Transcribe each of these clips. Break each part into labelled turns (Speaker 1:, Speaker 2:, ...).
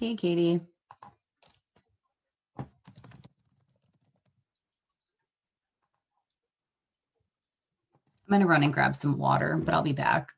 Speaker 1: Hey, Katie. I'm going to run and grab some water, but I'll be back.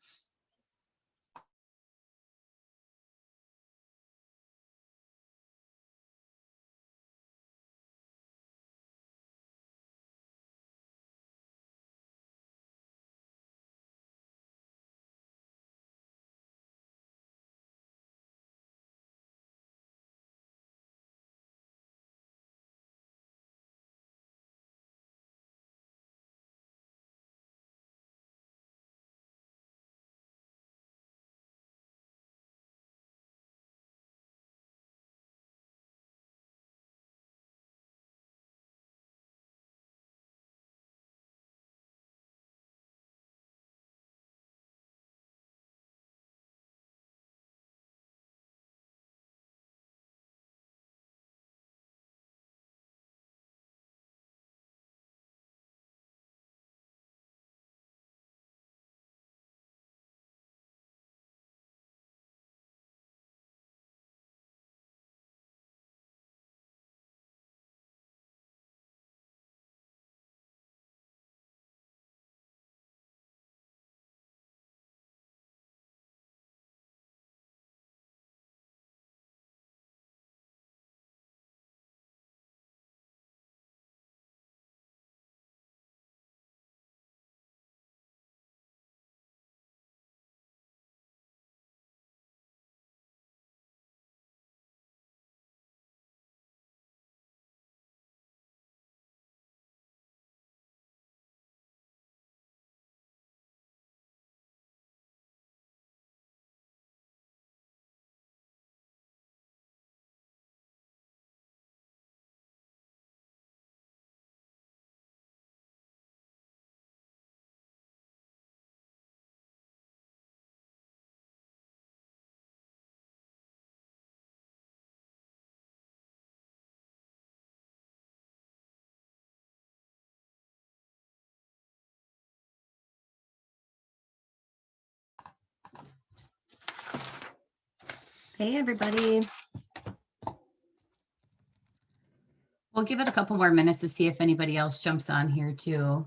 Speaker 1: Hey, everybody. We'll give it a couple more minutes to see if anybody else jumps on here too.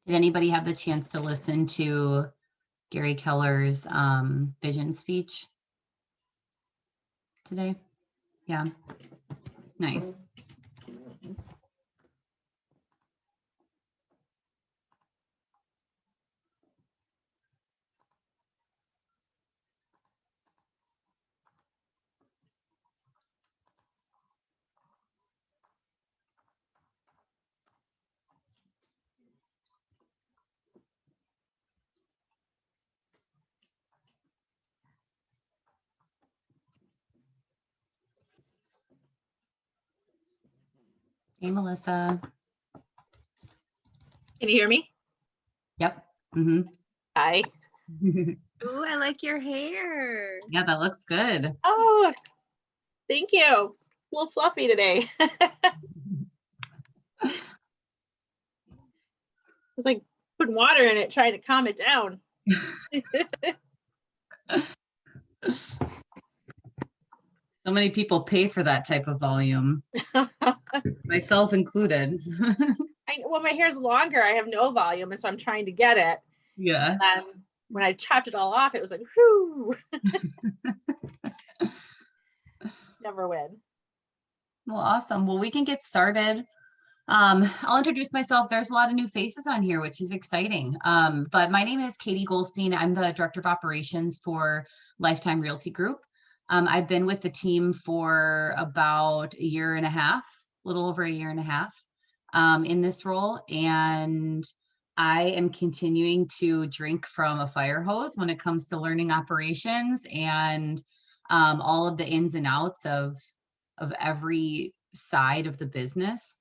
Speaker 1: Did anybody have the chance to listen to Gary Keller's vision speech today? Yeah, nice. Hey, Melissa.
Speaker 2: Can you hear me?
Speaker 1: Yep. Mm-hmm.
Speaker 2: Hi.
Speaker 3: Ooh, I like your hair.
Speaker 1: Yeah, that looks good.
Speaker 2: Oh, thank you. A little fluffy today. I was like putting water in it, trying to calm it down.
Speaker 1: So many people pay for that type of volume, myself included.
Speaker 2: Well, my hair's longer. I have no volume, and so I'm trying to get it.
Speaker 1: Yeah.
Speaker 2: And when I chopped it all off, it was like, whoo. Never win.
Speaker 1: Well, awesome. Well, we can get started. I'll introduce myself. There's a lot of new faces on here, which is exciting. But my name is Katie Goldstein. I'm the Director of Operations for Lifetime Realty Group. I've been with the team for about a year and a half, a little over a year and a half in this role. And I am continuing to drink from a fire hose when it comes to learning operations and all of the ins and outs of every side of the business.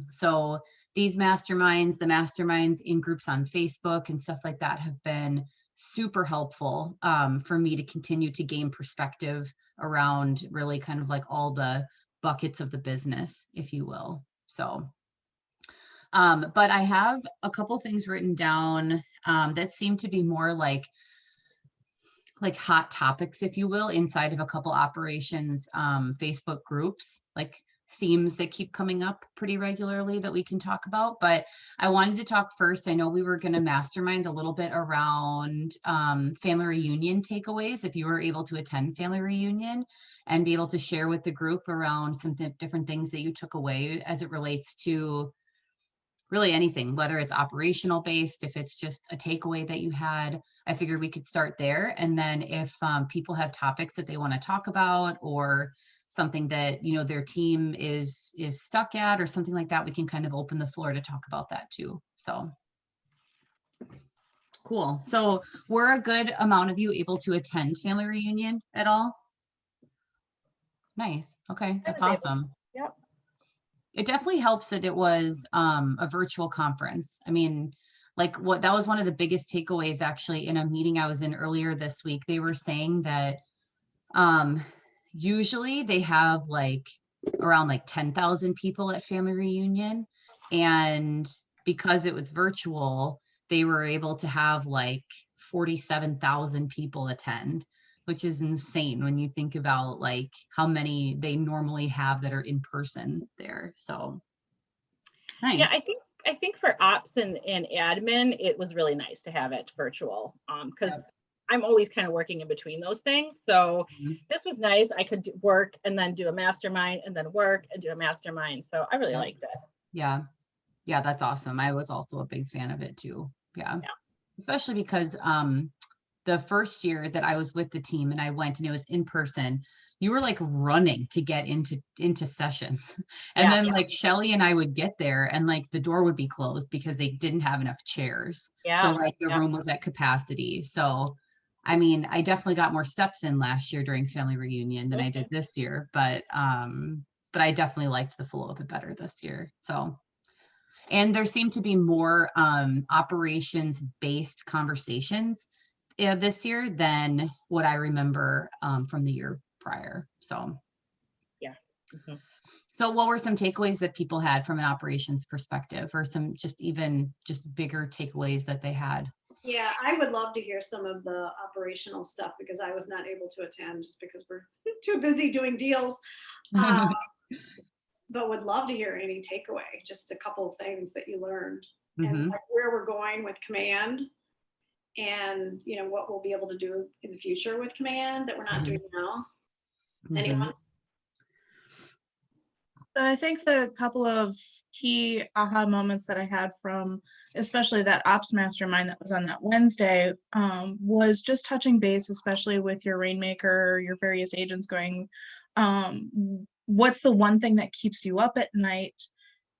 Speaker 1: So these masterminds, the masterminds in groups on Facebook and stuff like that have been super helpful for me to continue to gain perspective around really kind of like all the buckets of the business, if you will. So, but I have a couple things written down that seem to be more like hot topics, if you will, inside of a couple operations Facebook groups, like themes that keep coming up pretty regularly that we can talk about. But I wanted to talk first. I know we were going to mastermind a little bit around family reunion takeaways, if you were able to attend family reunion, and be able to share with the group around some different things that you took away as it relates to really anything, whether it's operational based, if it's just a takeaway that you had. I figured we could start there. And then if people have topics that they want to talk about, or something that, you know, their team is stuck at, or something like that, we can kind of open the floor to talk about that too. So cool. So were a good amount of you able to attend family reunion at all? Nice. Okay, that's awesome.
Speaker 2: Yep.
Speaker 1: It definitely helps that it was a virtual conference. I mean, like that was one of the biggest takeaways actually in a meeting I was in earlier this week. They were saying that usually they have like around like 10,000 people at family reunion. And because it was virtual, they were able to have like 47,000 people attend, which is insane when you think about like how many they normally have that are in person there. So nice.
Speaker 2: Yeah, I think for ops and admin, it was really nice to have it virtual, because
Speaker 1: Yep.
Speaker 2: I'm always kind of working in between those things. So
Speaker 1: Mhm.
Speaker 2: this was nice. I could work and then do a mastermind, and then work and do a mastermind. So I really
Speaker 1: Yep.
Speaker 2: liked it.
Speaker 1: Yeah. Yeah, that's awesome. I was also a big fan of it too. Yeah.
Speaker 2: Yeah.
Speaker 1: Especially because the first year that I was with the team and I went and it was in person, you were like running to get into sessions. And
Speaker 2: Yeah.
Speaker 1: then like Shelly and I would get there and like the door would be closed because they didn't have enough chairs. So
Speaker 2: Yeah.
Speaker 1: like the
Speaker 2: Yeah.
Speaker 1: room was at capacity. So I mean, I definitely got more steps in last year during family reunion than I did this year, but I definitely liked the flow of it better this year. So, and there seemed to be more operations based conversations this year than what I remember from the year prior. So,
Speaker 2: Yeah. Mhm.
Speaker 1: so what were some takeaways that people had from an operations perspective, or some just bigger takeaways that they had?
Speaker 4: Yeah, I would love to hear some of the operational stuff because I was not able to attend just because we're too busy doing deals. But would love to hear any takeaway, just a couple of things that you learned and
Speaker 1: Mhm.
Speaker 4: like where we're going with command, and you know what we'll be able to do in the future with command that we're not doing now. Anyone?
Speaker 1: Mhm.
Speaker 5: I think the couple of key aha moments that I had from especially that ops mastermind that was on that Wednesday was just touching base, especially with your rainmaker, your various agents going, what's the one thing that keeps you up at night?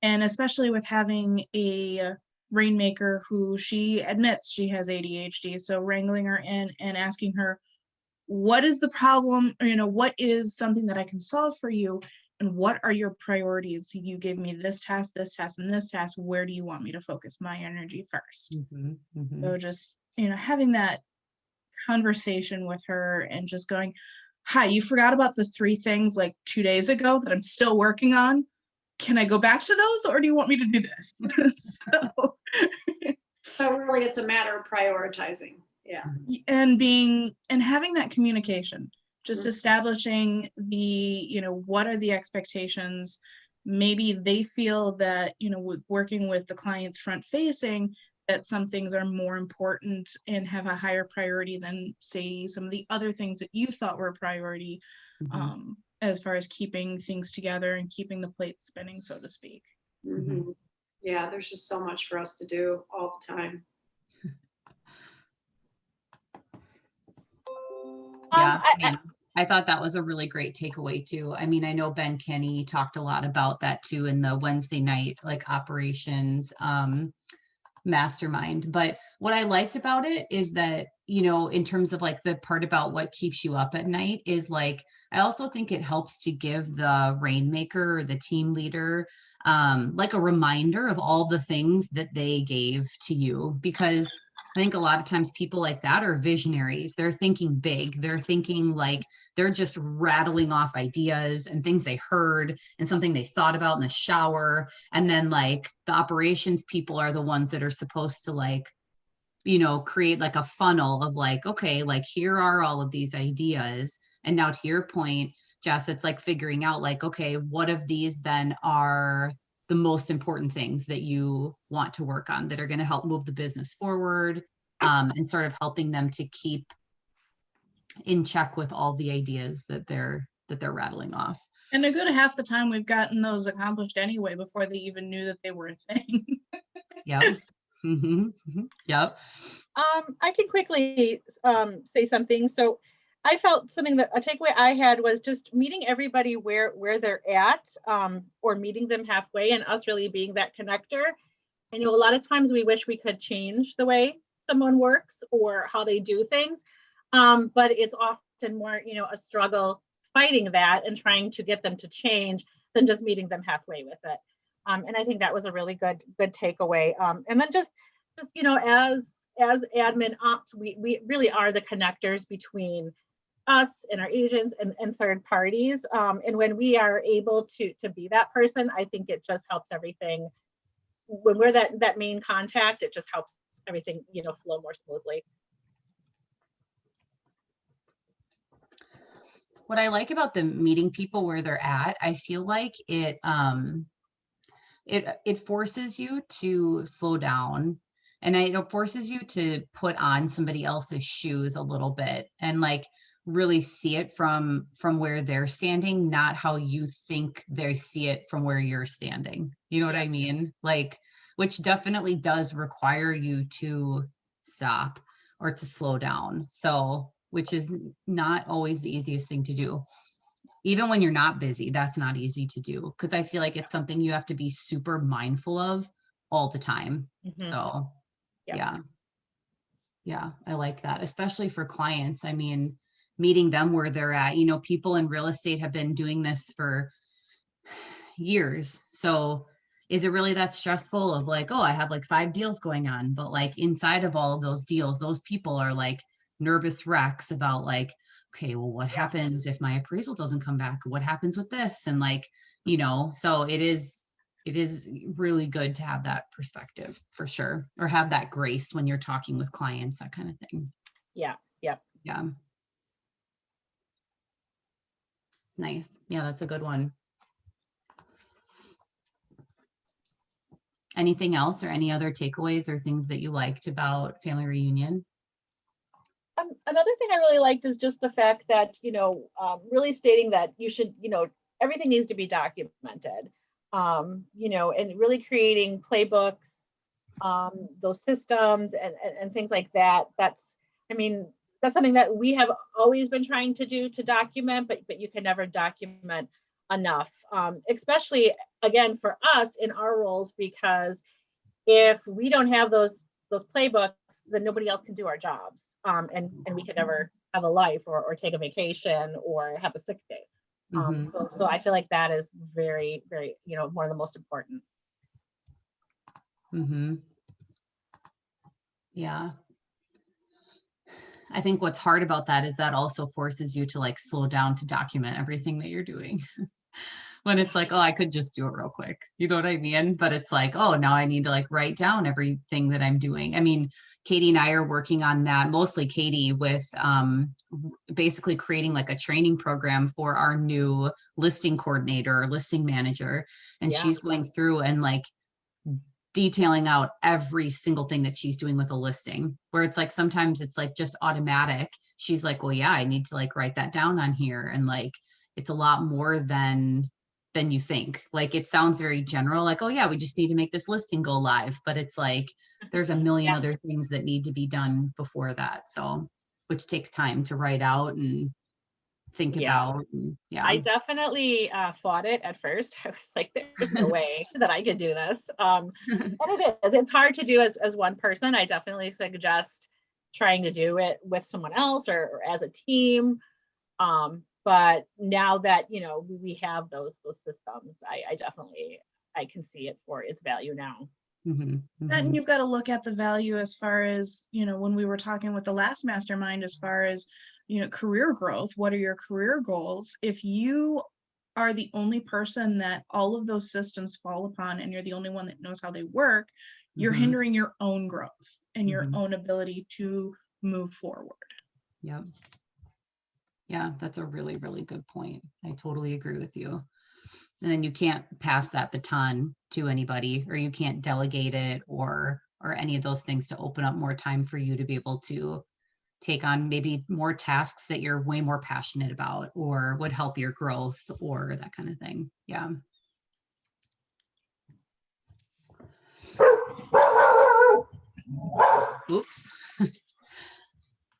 Speaker 5: And especially with having a rainmaker who she admits she has ADHD, so wrangling her in and asking her, what is the problem? Or, what is something that I can solve for you? And what are your priorities? You gave me this task, and this task. Where do you want me to focus my energy first?
Speaker 1: Mhm. Mhm.
Speaker 5: So just, having that conversation with her and just going, hi, you forgot about the 3 things like 2 days ago that I'm still working on. Can I go back to those, or do you want me to do this?
Speaker 4: So really it's a matter of prioritizing. Yeah.
Speaker 5: and having that communication, just
Speaker 4: Mhm.
Speaker 5: establishing the, what are the expectations. Maybe they feel that, with working with the clients front facing, that some things are more important and have a higher priority than, say, some of the other things that you thought were a priority,
Speaker 1: Mhm.
Speaker 5: as far as keeping things together and keeping the plate spinning, so to speak.
Speaker 4: Mhm. Yeah, there's just so much for us to do all the time.
Speaker 1: Yeah,
Speaker 2: I,
Speaker 1: I thought that was a really great takeaway too. I mean, I know Ben Kenny talked a lot about that too in the Wednesday night, like operations mastermind. But what I liked about it is that, in terms of like the part about what keeps you up at night is like, I also think it helps to give the rainmaker or the team leader like a reminder of all the things that they gave to you, because I think a lot of times people like that are visionaries. They're thinking big. They're thinking like they're just rattling off ideas and things they heard and something they thought about in the shower. And then like the operations people are the ones that are supposed to like, create like a funnel of like, okay, like here are all of these ideas. And now to your point, Jess, it's like figuring out like, okay, what of these then are the most important things that you want to work on that are going to help move the business forward, and sort of helping them to keep in check with all the ideas that they're rattling off.
Speaker 5: And a good half the time we've gotten those accomplished anyway before they even knew that they were a thing.
Speaker 1: Yep. Yep.
Speaker 2: I can quickly say something. So I felt something that a takeaway I had was just meeting everybody where they're at, or meeting them halfway, and us really being that connector. I know a lot of times we wish we could change the way someone works or how they do things, but it's often more, a struggle fighting that and trying to get them to change than just meeting them halfway with it. And I think that was a really good takeaway. And then just as admin ops, we really are the connectors between us and our agents and third parties. And when we are able to be that person, I think it just helps everything. When we're that main contact, it just helps everything, flow more smoothly.
Speaker 1: What I like about the meeting people where they're at, I feel like it forces you to slow down, and it forces you to put on somebody else's shoes a little bit and like really see it from where they're standing, not how you think they see it from where you're standing. You know what I mean? Like, which definitely does require you to stop or to slow down. So, which is not always the easiest thing to do. Even when you're not busy, that's not easy to do, because I feel like it's something you have to be super mindful of all the time.
Speaker 2: Mhm.
Speaker 1: So
Speaker 2: Yeah.
Speaker 1: yeah, I like that, especially for clients. I mean, meeting them where they're at. People in real estate have been doing this for years. So is it really that stressful of like, oh, I have like 5 deals going on, but like inside of all of those deals, those people are like nervous wrecks about like, okay, well, what happens if my appraisal doesn't come back? What happens with this? And like, so it is really good to have that perspective for sure, or have that grace when you're talking with clients, that kind of thing.
Speaker 2: Yeah.
Speaker 1: Yeah. Nice. Yeah, that's a good one. Anything else or any other takeaways or things that you liked about family reunion?
Speaker 2: Another thing I really liked is just the fact that, really stating that you should, everything needs to be documented, and really creating playbooks, those systems and things like that. That's something that we have always been trying to do, to document, but you can never document enough, especially again for us in our roles, because if we don't have those playbooks, then nobody else can do our jobs, and we can never have a life or take a vacation or have a sick day. So I feel like that is very, very, one of the most important.
Speaker 1: Yeah. I think what's hard about that is that also forces you to like slow down to document everything that you're doing. When it's like, oh, I could just do it real quick. You know what I mean? But it's like, oh, now I need to like write down everything that I'm doing. I mean, Katie and I are working on that, mostly Katie, with basically creating like a training program for our new listing coordinator or listing manager. And she's going through and like detailing out every single thing that she's doing with a listing, where it's like sometimes it's like just automatic. She's like, well, yeah, I need to like write that down on here. And like it's a lot more than you think. Like it sounds very general, like, oh yeah, we just need to make this listing go live, but it's like there's a million other things that need to be done before that, so which takes time to write out and think about. And,
Speaker 2: I definitely fought it at first. I was like, there's no way that I could do this. And it's hard to do as one person. I definitely suggest trying to do it with someone else or as a team. But now that, we have those systems, I definitely, I can see it for its value now.
Speaker 1: Mhm,
Speaker 5: Then
Speaker 1: mhm,
Speaker 5: you've got to look at the value as far as, when we were talking with the last mastermind, as far as, career growth, what are your career goals? If you are the only person that all of those systems fall upon and you're the only one that knows how they work, you're
Speaker 1: mhm,
Speaker 5: hindering your own growth and your
Speaker 1: mhm.
Speaker 5: own ability to move forward.
Speaker 1: Yep. Yeah, that's a really, really good point. I totally agree with you. And then you can't pass that baton to anybody, or you can't delegate it, or any of those things to open up more time for you to be able to take on maybe more tasks that you're way more passionate about or would help your growth or that kind of thing. Yeah. Oops.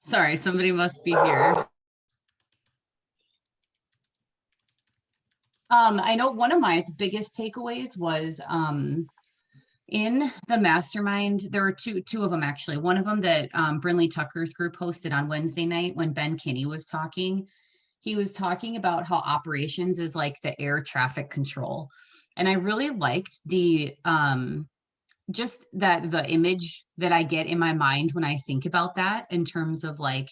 Speaker 1: Sorry, somebody must be here. I know one of my biggest takeaways was in the mastermind, there were two of them actually. One of them that Brinley Tucker's group hosted on Wednesday night when Ben Kinney was talking. He was talking about how operations is like the air traffic control. And I really liked the just that the image that I get in my mind when I think about that, in terms of like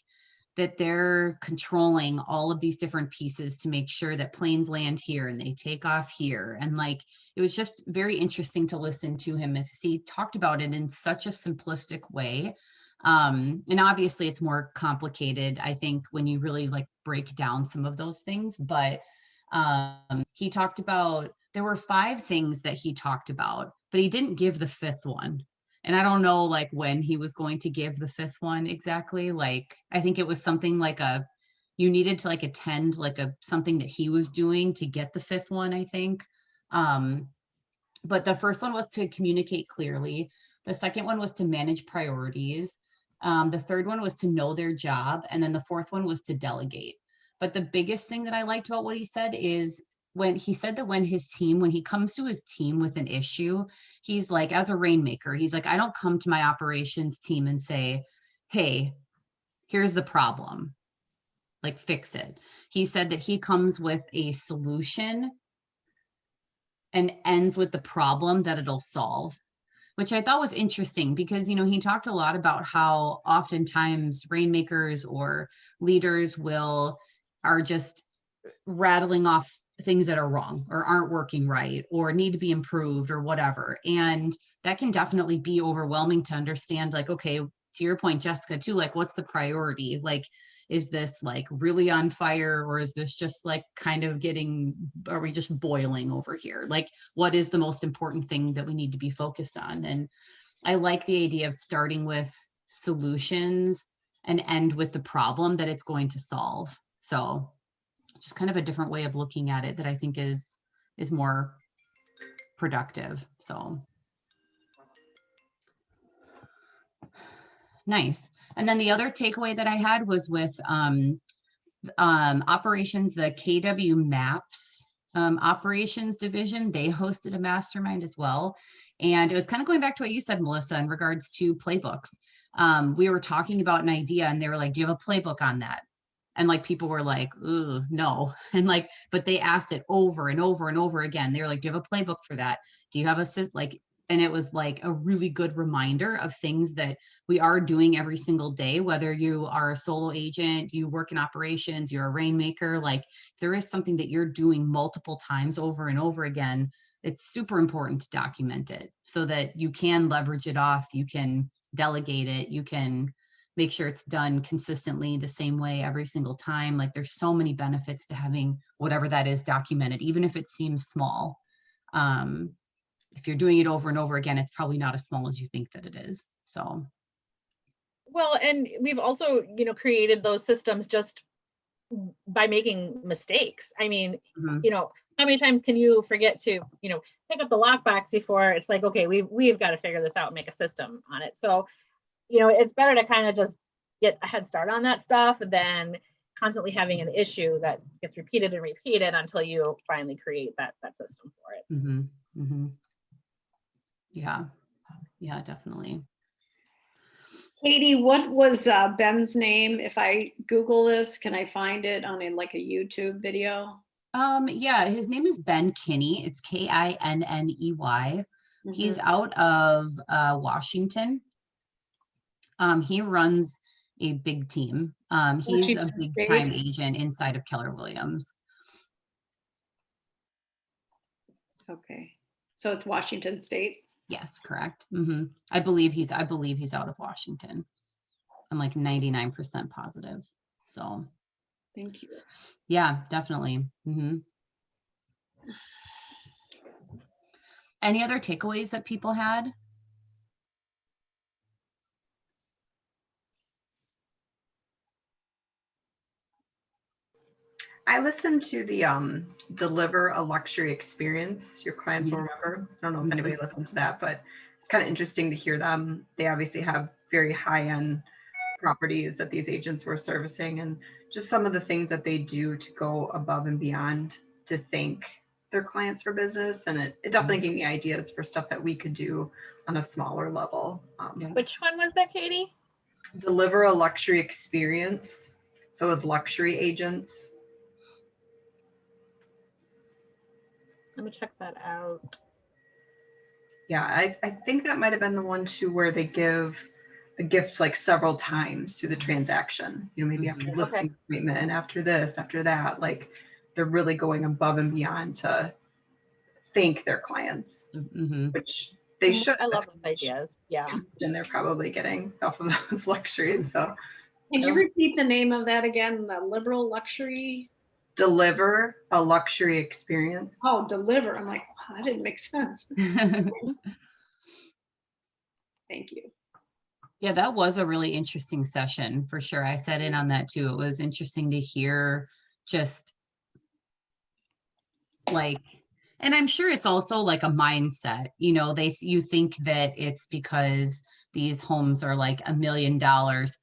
Speaker 1: that they're controlling all of these different pieces to make sure that planes land here and they take off here. And like, it was just very interesting to listen to him as he talked about it in such a simplistic way. And obviously it's more complicated, I think, when you really like break down some of those things. But he talked about, there were 5 things that he talked about, but he didn't give the 5th one. And I don't know like when he was going to give the 5th one exactly. Like, I think it was something like you needed to like attend like something that he was doing to get the 5th one, I think. But the first one was to communicate clearly. The second one was to manage priorities. The third one was to know their job. And then the 4th one was to delegate. But the biggest thing that I liked about what he said is when he said that when he comes to his team with an issue, he's like, as a rainmaker, he's like, I don't come to my operations team and say, hey, here's the problem, like fix it. He said that he comes with a solution and ends with the problem that it'll solve, which I thought was interesting because, he talked a lot about how oftentimes rainmakers or leaders are just rattling off things that are wrong or aren't working right or need to be improved or whatever. And that can definitely be overwhelming to understand, like, okay, to your point, Jessica, too, like, what's the priority? Like, is this like really on fire, or is this just like kind of are we just boiling over here? Like, what is the most important thing that we need to be focused on? And I like the idea of starting with solutions and end with the problem that it's going to solve. So just kind of a different way of looking at it that I think is more productive. So nice. And then the other takeaway that I had was with operations, the KW Maps operations division. They hosted a mastermind as well. And it was kind of going back to what you said, Melissa, in regards to playbooks. We were talking about an idea and they were like, do you have a playbook on that? And like people were like, ooh, no. And like, but they asked it over and over and over again. They were like, do you have a playbook for that? Do you have and it was like a really good reminder of things that we are doing every single day, whether you are a solo agent, you work in operations, you're a rainmaker, like if there is something that you're doing multiple times over and over again, it's super important to document it so that you can leverage it off, you can delegate it, you can make sure it's done consistently the same way every single time. Like there's so many benefits to having whatever that is documented, even if it seems small. If you're doing it over and over again, it's probably not as small as you think that it is. So.
Speaker 2: Well, and we've also, created those systems just by making mistakes. I mean, how many times can you forget to, pick up the lockbox before it's like, okay, we've got to figure this out and make a system on it. So, it's better to kind of just get a head start on that stuff than constantly having an issue that gets repeated and repeated until you finally create that system for it.
Speaker 1: Mm-hmm. Mm-hmm. Yeah, definitely.
Speaker 4: Katie, what was Ben's name? If I Google this, can I find it on a YouTube video?
Speaker 1: Yeah, his name is Ben Kinney. It's Kinney. He's out of Washington. He runs a big team. He's a
Speaker 2: Washington
Speaker 1: big
Speaker 2: State.
Speaker 1: time agent inside of Keller Williams.
Speaker 4: Okay. So it's Washington State.
Speaker 1: Yes, correct. I believe he's out of Washington. I'm like 99% positive. So
Speaker 4: Thank you.
Speaker 1: yeah, definitely. Any other takeaways that people had?
Speaker 6: I listened to the Deliver a Luxury Experience. Your clients will remember. I don't know if anybody listened to that, but it's kind of interesting to hear them. They obviously have very high-end properties that these agents were servicing, and just some of the things that they do to go above and beyond to thank their clients for business. And it definitely gave me ideas for stuff that we could do on a smaller level.
Speaker 2: Which one was that, Katie?
Speaker 6: Deliver a Luxury Experience. So as luxury agents.
Speaker 2: Let me check that out.
Speaker 6: Yeah, I think that might have been the one too where they give a gift like several times through the transaction. You know, maybe after listing appointment and after this, after that, like they're really going above and beyond to thank their clients, which they should.
Speaker 2: I love those ideas. Yeah.
Speaker 6: And they're probably getting off of those luxuries. So
Speaker 4: Can you repeat the name of that again? The liberal luxury?
Speaker 6: Deliver a Luxury Experience.
Speaker 4: Oh, Deliver. I'm like, wow, that didn't make sense. Thank you.
Speaker 1: Yeah, that was a really interesting session for sure. I sat in on that too. It was interesting to hear just like, and I'm sure it's also like a mindset, you know, you think that it's because these homes are like $1 million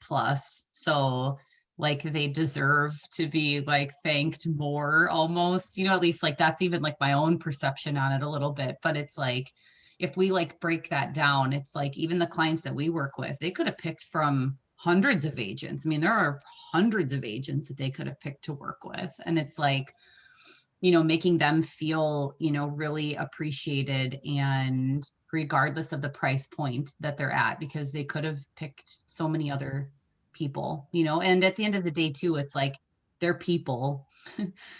Speaker 1: plus. So like they deserve to be like thanked more almost, you know, at least like that's even like my own perception on it a little bit. But it's like, if we like break that down, it's like even the clients that we work with, they could have picked from hundreds of agents. I mean, there are hundreds of agents that they could have picked to work with. And it's like, you know, making them feel, you know, really appreciated and regardless of the price point that they're at, because they could have picked so many other people, you know, and at the end of the day too, it's like they're people,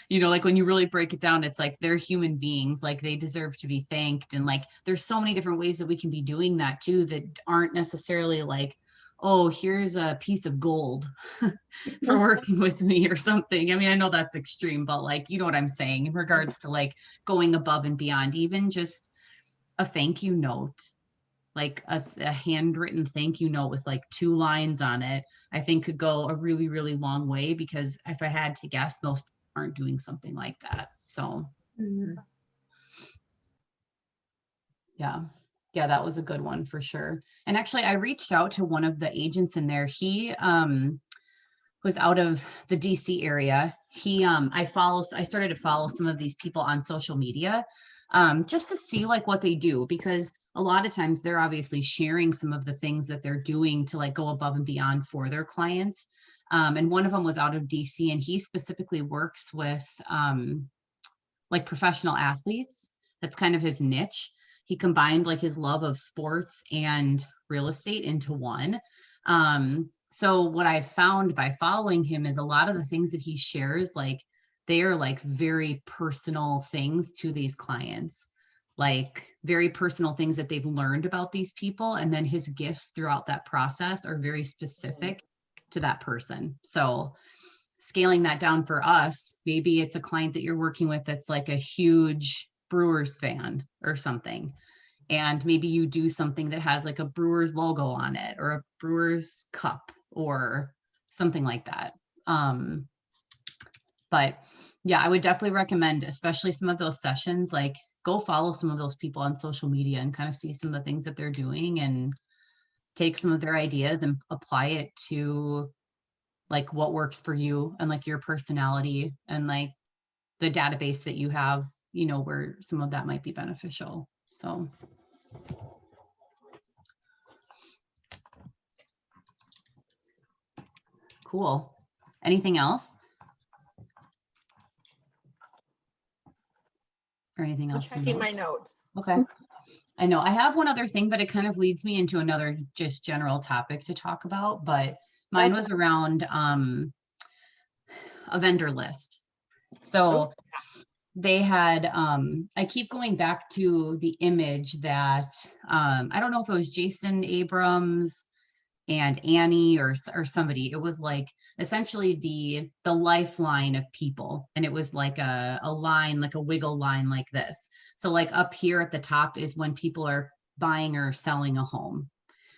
Speaker 1: you know, like when you really break it down, it's like they're human beings, like they deserve to be thanked. And like, there's so many different ways that we can be doing that too, that aren't necessarily like, oh, here's a piece of gold for working with me or something. I mean, I know that's extreme, but like, you know what I'm saying in regards to like going above and beyond, even just a thank you note, like a handwritten thank you note with like 2 lines on it, I think could go a really, really long way, because if I had to guess, most aren't doing something like that. So yeah, that was a good one for sure. And actually I reached out to one of the agents in there. He was out of the DC area. I started to follow some of these people on social media, just to see like what they do, because a lot of times they're obviously sharing some of the things that they're doing to like go above and beyond for their clients. And one of them was out of DC, and he specifically works with like professional athletes. That's kind of his niche. He combined like his love of sports and real estate into one. So what I found by following him is a lot of the things that he shares, like they are like very personal things to these clients, like very personal things that they've learned about these people. And then his gifts throughout that process are very specific to that person. So scaling that down for us, maybe it's a client that you're working with that's like a huge Brewers fan or something. And maybe you do something that has like a Brewers logo on it or a Brewers cup or something like that. But yeah, I would definitely recommend, especially some of those sessions, like go follow some of those people on social media and kind of see some of the things that they're doing and take some of their ideas and apply it to like what works for you and like your personality and like the database that you have, you know, where some of that might be beneficial. So cool. Anything else? or anything
Speaker 2: I'm
Speaker 1: else to
Speaker 2: checking
Speaker 1: note?
Speaker 2: my notes.
Speaker 1: Okay. I know I have one other thing, but it kind of leads me into another just general topic to talk about, but mine
Speaker 2: Okay.
Speaker 1: was around a vendor list. So they had I keep going back to the image that I don't know if it was Jason Abrams and Annie or somebody. It was like essentially the lifeline of people, and it was like a line, like a wiggle line like this. So like up here at the top is when people are buying or selling a home,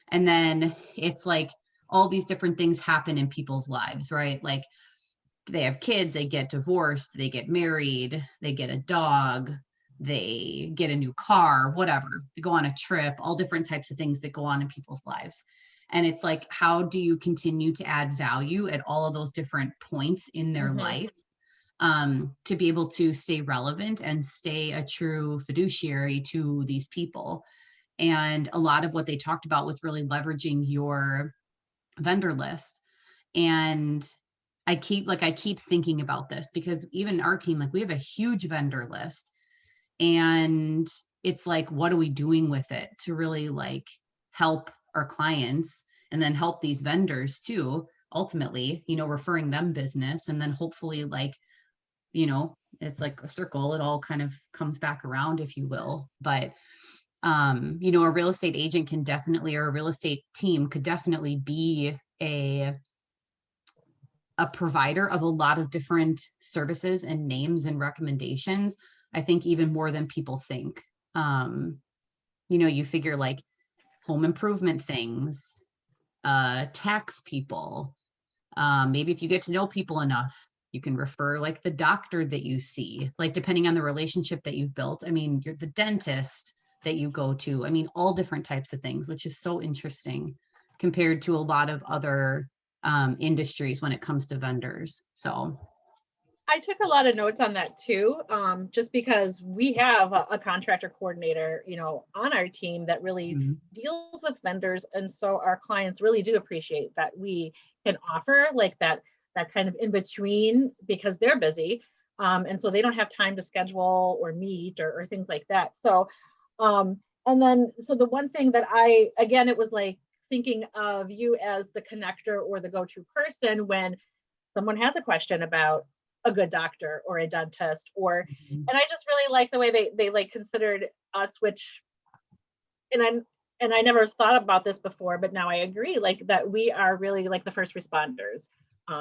Speaker 1: and then it's like all these different things happen in people's lives, right? Like they have kids, they get divorced, they get married, they get a dog, they get a new car, whatever, they go on a trip, all different types of things that go on in people's lives. And it's like, how do you continue to add value at all of those different points in their life, to be able to stay relevant and stay a true fiduciary to these people? And a lot of what they talked about was really leveraging your vendor list. And I keep thinking about this because even our team, like we have a huge vendor list, and it's like, what are we doing with it to really like help our clients and then help these vendors too, ultimately, referring them business. And then hopefully like, it's like a circle, it all kind of comes back around, if you will. But a real estate agent can definitely, or a real estate team could definitely be a provider of a lot of different services and names and recommendations. I think even more than people think. You figure like home improvement things, tax people. Maybe if you get to know people enough, you can refer like the doctor that you see, like depending on the relationship that you've built. I mean, you're the dentist that you go to. I mean, all different types of things, which is so interesting compared to a lot of other industries when it comes to vendors. So
Speaker 2: I took a lot of notes on that too, just because we have a contractor coordinator, on our team that really deals with vendors. And so our clients really do appreciate that we can offer like that kind of in between because they're busy. And so they don't have time to schedule or meet or things like that. So, and then, so the one thing that again, it was like thinking of you as the connector or the go-to person when someone has a question about a good doctor or a dentist and I just really like the way they like considered us, which, and I never thought about this before, but now I agree, like that we are really like the first responders,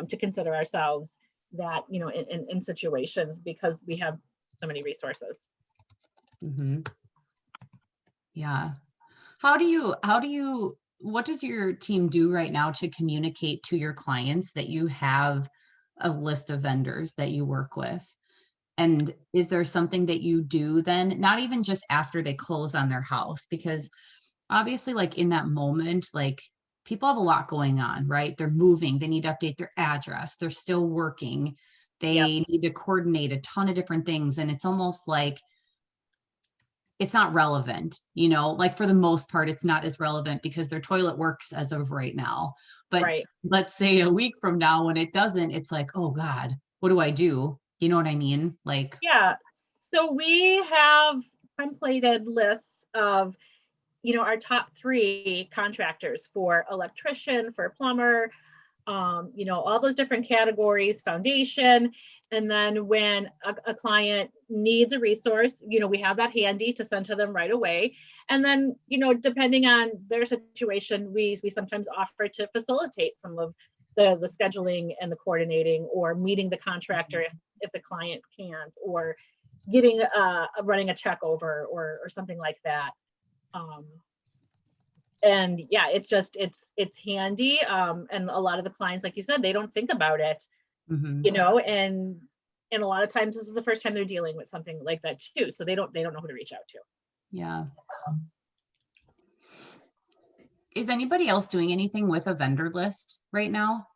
Speaker 2: to consider ourselves that, in situations because we have so many resources.
Speaker 1: Yeah. What does your team do right now to communicate to your clients that you have a list of vendors that you work with? And is there something that you do then, not even just after they close on their house, because obviously like in that moment, like people have a lot going on, right? They're moving, they need to update their address, they're still working, they need to coordinate a ton of different things. And it's almost like it's not relevant, like for the most part, it's not as relevant because their toilet works as of right now. But let's say a week from now when it doesn't, it's like, oh God, what do I do? You know what I mean? Like,
Speaker 2: yeah. So we have templated lists of, our top 3 contractors for electrician, for plumber, all those different categories, foundation. And then when a client needs a resource, we have that handy to send to them right away. And then, depending on their situation, we sometimes offer to facilitate some of the scheduling and the coordinating or meeting the contractor if the client can't, or getting running a check over or something like that. And yeah, it's handy. And a lot of the clients, like you said, they don't think about it, and a lot of times this is the first time they're dealing with something like that too. So they don't know who to reach out to.
Speaker 1: Yeah. Is anybody else doing anything with a vendor list right now?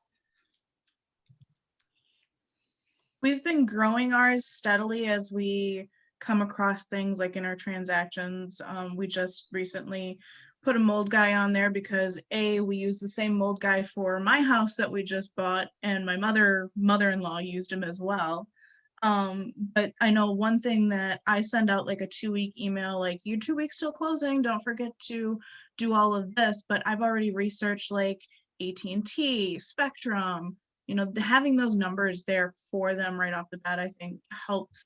Speaker 5: We've been growing ours steadily as we come across things like in our transactions. We just recently put a mold guy on there because we use the same mold guy for my house that we just bought, and my mother-in-law used him as well. But I know one thing that I send out like a 2-week email, like you 2 weeks till closing, don't forget to do all of this. But I've already researched like AT&T, Spectrum, having those numbers there for them right off the bat, I think helps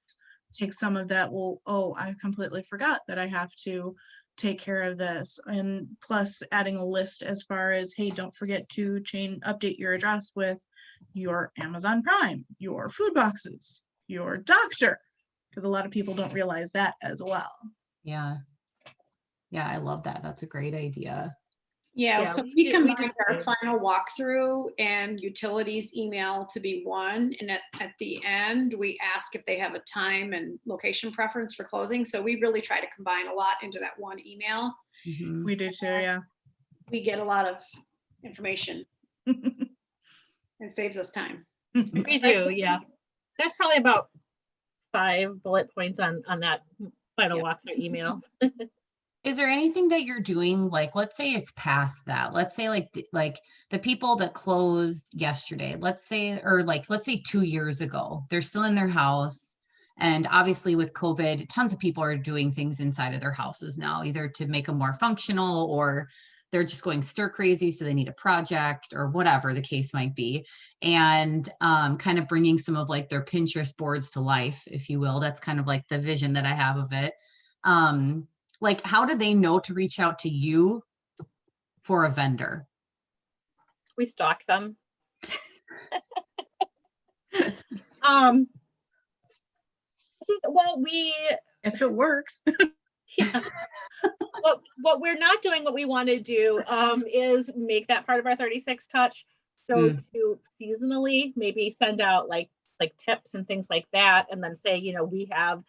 Speaker 5: take some of that, well, oh, I completely forgot that I have to take care of this. And plus adding a list as far as, hey, don't forget to update your address with your Amazon Prime, your food boxes, your doctor, because a lot of people don't realize that as well.
Speaker 1: Yeah. Yeah, I love that. That's a great idea.
Speaker 4: Yeah,
Speaker 2: Yeah,
Speaker 4: so
Speaker 2: we
Speaker 4: we
Speaker 2: do
Speaker 4: combined our
Speaker 2: too.
Speaker 4: final walkthrough and utilities email to be one. And at the end, we ask if they have a time and location preference for closing. So we really try to combine a lot into that one email.
Speaker 1: Mhm.
Speaker 5: We do too, yeah.
Speaker 4: We get a lot of information and saves us time.
Speaker 2: We do, yeah. There's probably about 5 bullet points on that final
Speaker 4: Yep.
Speaker 2: walkthrough email.
Speaker 1: Is there anything that you're doing, like, let's say it's past that, let's say like the people that closed yesterday, let's say, or like, let's say 2 years ago, they're still in their house. And obviously with COVID, tons of people are doing things inside of their houses now, either to make them more functional, or they're just going stir crazy. So they need a project or whatever the case might be. And kind of bringing some of like their Pinterest boards to life, if you will. That's kind of like the vision that I have of it. Like, how do they know to reach out to you for a vendor?
Speaker 2: We stalk them. Well,
Speaker 5: If it works.
Speaker 2: yeah. What we're not doing, what we want to do is make that part of our 36 touch. So to seasonally maybe send out like tips and things like that, and then say, we have,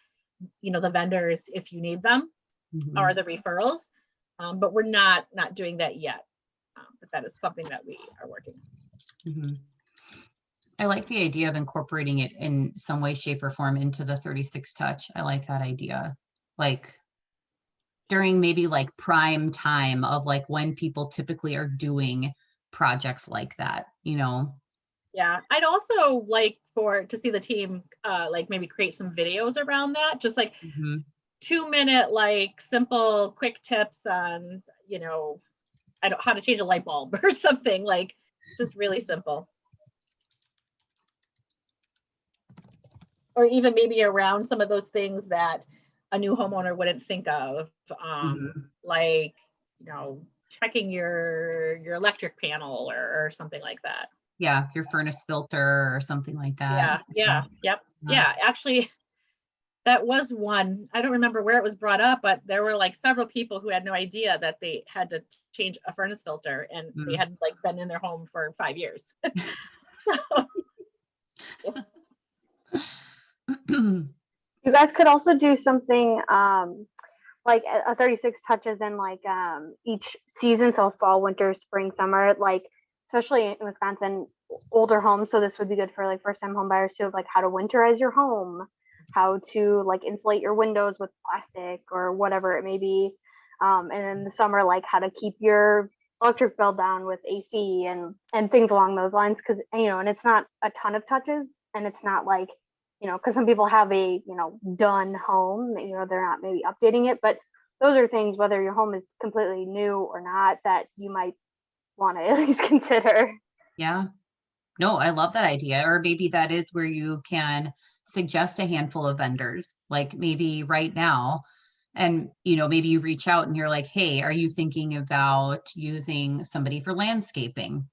Speaker 2: the vendors if you need them, or the referrals. But we're not doing that yet. But that is something that we are working on.
Speaker 1: I like the idea of incorporating it in some way, shape, or form into the 36 touch. I like that idea. Like during maybe like prime time of like when people typically are doing projects like that,
Speaker 2: Yeah, I'd also like to see the team like maybe create some videos around that, just like 2-minute, like simple, quick tips on, how to change a light bulb or something, like just really simple. Or even maybe around some of those things that a new homeowner wouldn't think of, like, checking your electric panel or something like that.
Speaker 1: Yeah, your furnace filter or something like that.
Speaker 2: Yeah, actually, that was one. I don't remember where it was brought up, but there were like several people who had no idea that they had to change a furnace filter, and they had like been in their home for 5 years.
Speaker 7: You guys could also do something like a 36 touches in like each season, so fall, winter, spring, summer, like especially in Wisconsin, older homes. So this would be good for like first time home buyers too, of like how to winterize your home, how to like insulate your windows with plastic or whatever it may be. And in the summer, like how to keep your electric bill down with AC and things along those lines. Cause and it's not a ton of touches, and it's not like, because some people have a, done home, they're not maybe updating it, but those are things, whether your home is completely new or not, that you might want to at least consider.
Speaker 1: Yeah. No, I love that idea. Or maybe that is where you can suggest a handful of vendors, like maybe right now. And, maybe you reach out and you're like, hey, are you thinking about using somebody for landscaping?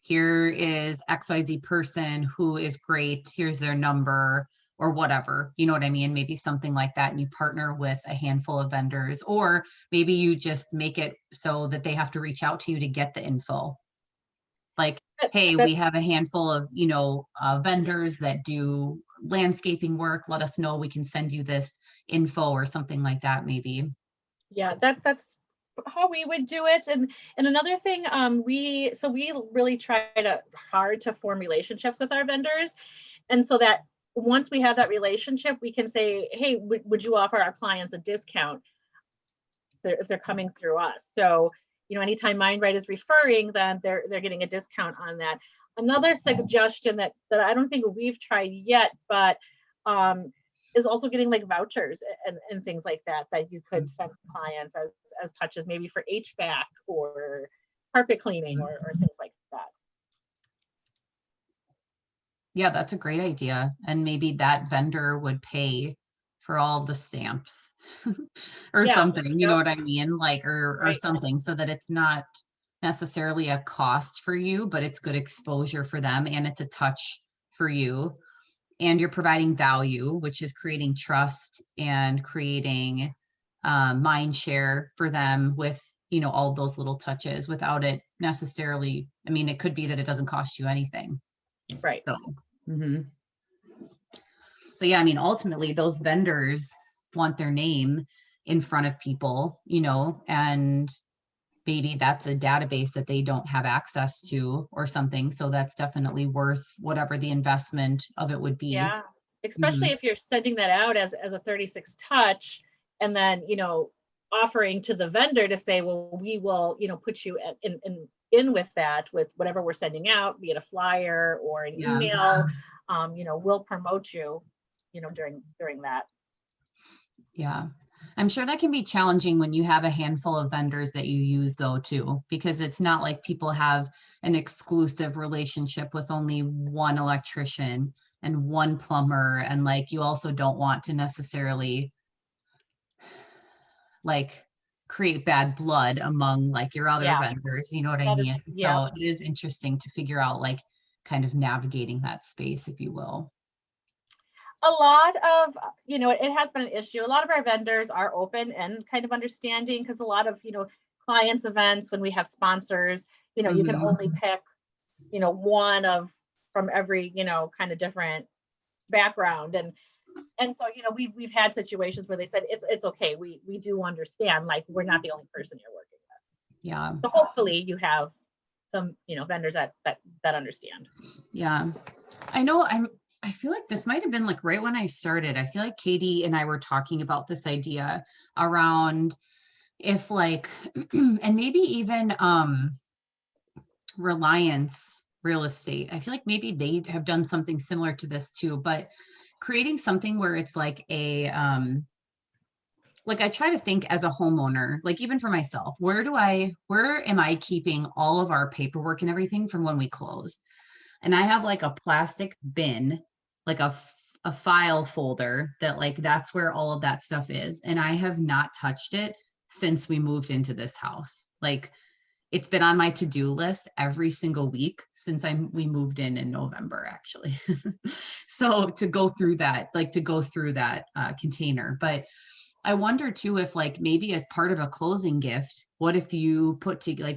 Speaker 1: Here is XYZ person who is great. Here's their number or whatever, you know what I mean? Maybe something like that. And you partner with a handful of vendors, or maybe you just make it so that they have to reach out to you to get the info. Like, hey, we have a handful of, vendors that do landscaping work. Let us know. We can send you this info or something like that, maybe.
Speaker 2: Yeah, that's how we would do it. And another thing, we really try hard to form relationships with our vendors. And so that once we have that relationship, we can say, hey, would you offer our clients a discount if they're coming through us? So, anytime MindRight is referring, then they're getting a discount on that. Another suggestion that I don't think we've tried yet, but is also getting like vouchers and things like that that you could send to clients as touches, maybe for HVAC or carpet cleaning or things like that.
Speaker 1: Yeah, that's a great idea. And maybe that vendor would pay for all the stamps or
Speaker 2: Yeah,
Speaker 1: something, you know
Speaker 2: yep.
Speaker 1: what I mean? Like, or
Speaker 2: Right.
Speaker 1: something, so that it's not necessarily a cost for you, but it's good exposure for them and it's a touch for you. And you're providing value, which is creating trust and creating mind share for them with, you know, all those little touches without it necessarily. I mean, it could be that it doesn't cost you anything.
Speaker 2: Right.
Speaker 1: So, but yeah, I mean, ultimately those vendors want their name in front of people, you know, and maybe that's a database that they don't have access to or something. So that's definitely worth whatever the investment of it would be.
Speaker 2: Yeah, especially if you're sending that out as a 36 touch, and then, you know, offering to the vendor to say, well, we will, you know, put you in with that, with whatever we're sending out, be it a flyer or an
Speaker 1: Yeah.
Speaker 2: email, you know, we'll promote you, you know, during that.
Speaker 1: Yeah. I'm sure that can be challenging when you have a handful of vendors that you use though too, because it's not like people have an exclusive relationship with only one electrician and one plumber. And like, you also don't want to necessarily like create bad blood among like your other
Speaker 2: Yeah.
Speaker 1: vendors, you know what I
Speaker 2: That is,
Speaker 1: mean?
Speaker 2: yeah.
Speaker 1: So it is interesting to figure out like kind of navigating that space, if you will.
Speaker 2: A lot of, you know, it has been an issue. A lot of our vendors are open and kind of understanding, because a lot of, you know, clients events, when we have sponsors, you know, you can only pick, you know, one of from every, you know, kind of different background. And so, you know, we've had situations where they said it's okay. We do understand, like, we're not the only person you're working with.
Speaker 1: Yeah.
Speaker 2: So hopefully you have some, you know, vendors that understand.
Speaker 1: Yeah. I know I feel like this might have been like right when I started. I feel like Katie and I were talking about this idea around if like, and maybe even Reliance Real Estate. I feel like maybe they have done something similar to this too, but creating something where it's like a like I try to think as a homeowner, like even for myself, where am I keeping all of our paperwork and everything from when we closed? And I have like a plastic bin, like a file folder that like that's where all of that stuff is. And I have not touched it since we moved into this house. Like it's been on my to-do list every single week since we moved in November, actually. So to go through that container. But I wonder too, if like maybe as part of a closing gift, what if you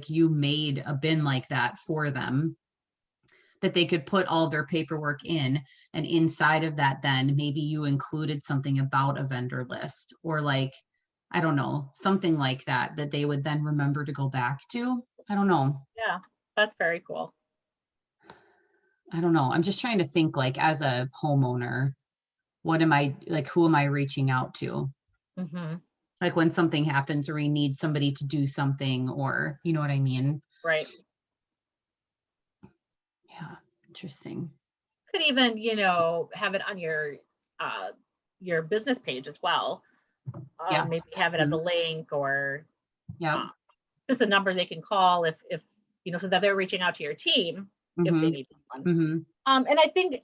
Speaker 1: you made a bin like that for them that they could put all their paperwork in, and inside of that, then maybe you included something about a vendor list, or like, I don't know, something like that they would then remember to go back to. I don't know.
Speaker 2: Yeah, that's very cool.
Speaker 1: I don't know. I'm just trying to think like as a homeowner, who am I reaching out to? Like when something happens or we need somebody to do something, or you know what I mean?
Speaker 2: Right.
Speaker 1: Yeah, interesting.
Speaker 2: Could even, you know, have it on your business page as well.
Speaker 1: Yeah.
Speaker 2: Maybe have it as a link, or
Speaker 1: Yeah.
Speaker 2: just a number they can call if you know, so that they're reaching out to your team if they need someone. And I think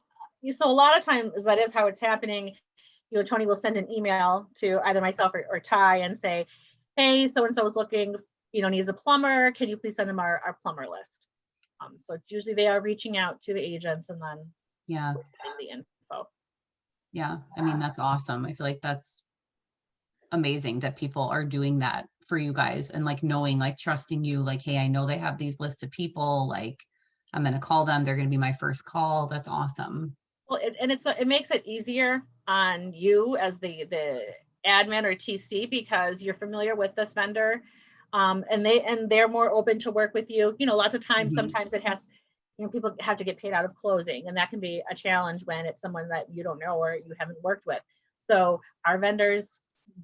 Speaker 2: so a lot of times that is how it's happening. You know, Tony will send an email to either myself or Ty and say, hey, so and so is looking, you know, needs a plumber. Can you please send them our plumber list? So it's usually they are reaching out to the agents, and then
Speaker 1: Yeah.
Speaker 2: the info.
Speaker 1: Yeah. I mean, that's awesome. I feel like that's amazing that people are doing that for you guys, and like knowing, like trusting you, like, hey, I know they have these lists of people, like I'm going to call them. They're going to be my first call. That's awesome.
Speaker 2: Well, it makes it easier on you as the admin or TC, because you're familiar with this vendor, and they're more open to work with you. You know, lots of times, sometimes it has, you know, people have to get paid out of closing, and that can be a challenge when it's someone that you don't know or you haven't worked with. So our vendors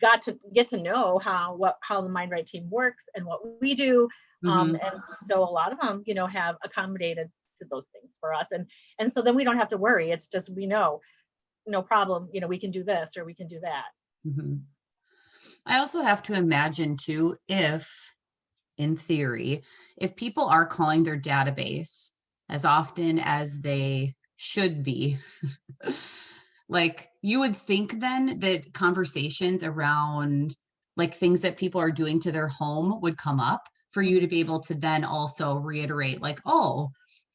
Speaker 2: got to get to know how the Mind Right team works and what we do, and so a lot of them, you know, have accommodated to those things for us, and so then we don't have to worry. It's just, we know no problem, we can do this or we can do that.
Speaker 1: Mhm. I also have to imagine too, if in theory, if people are calling their database as often as they should be, like you would think then that conversations around like things that people are doing to their home would come up for you to be able to then also reiterate like, oh,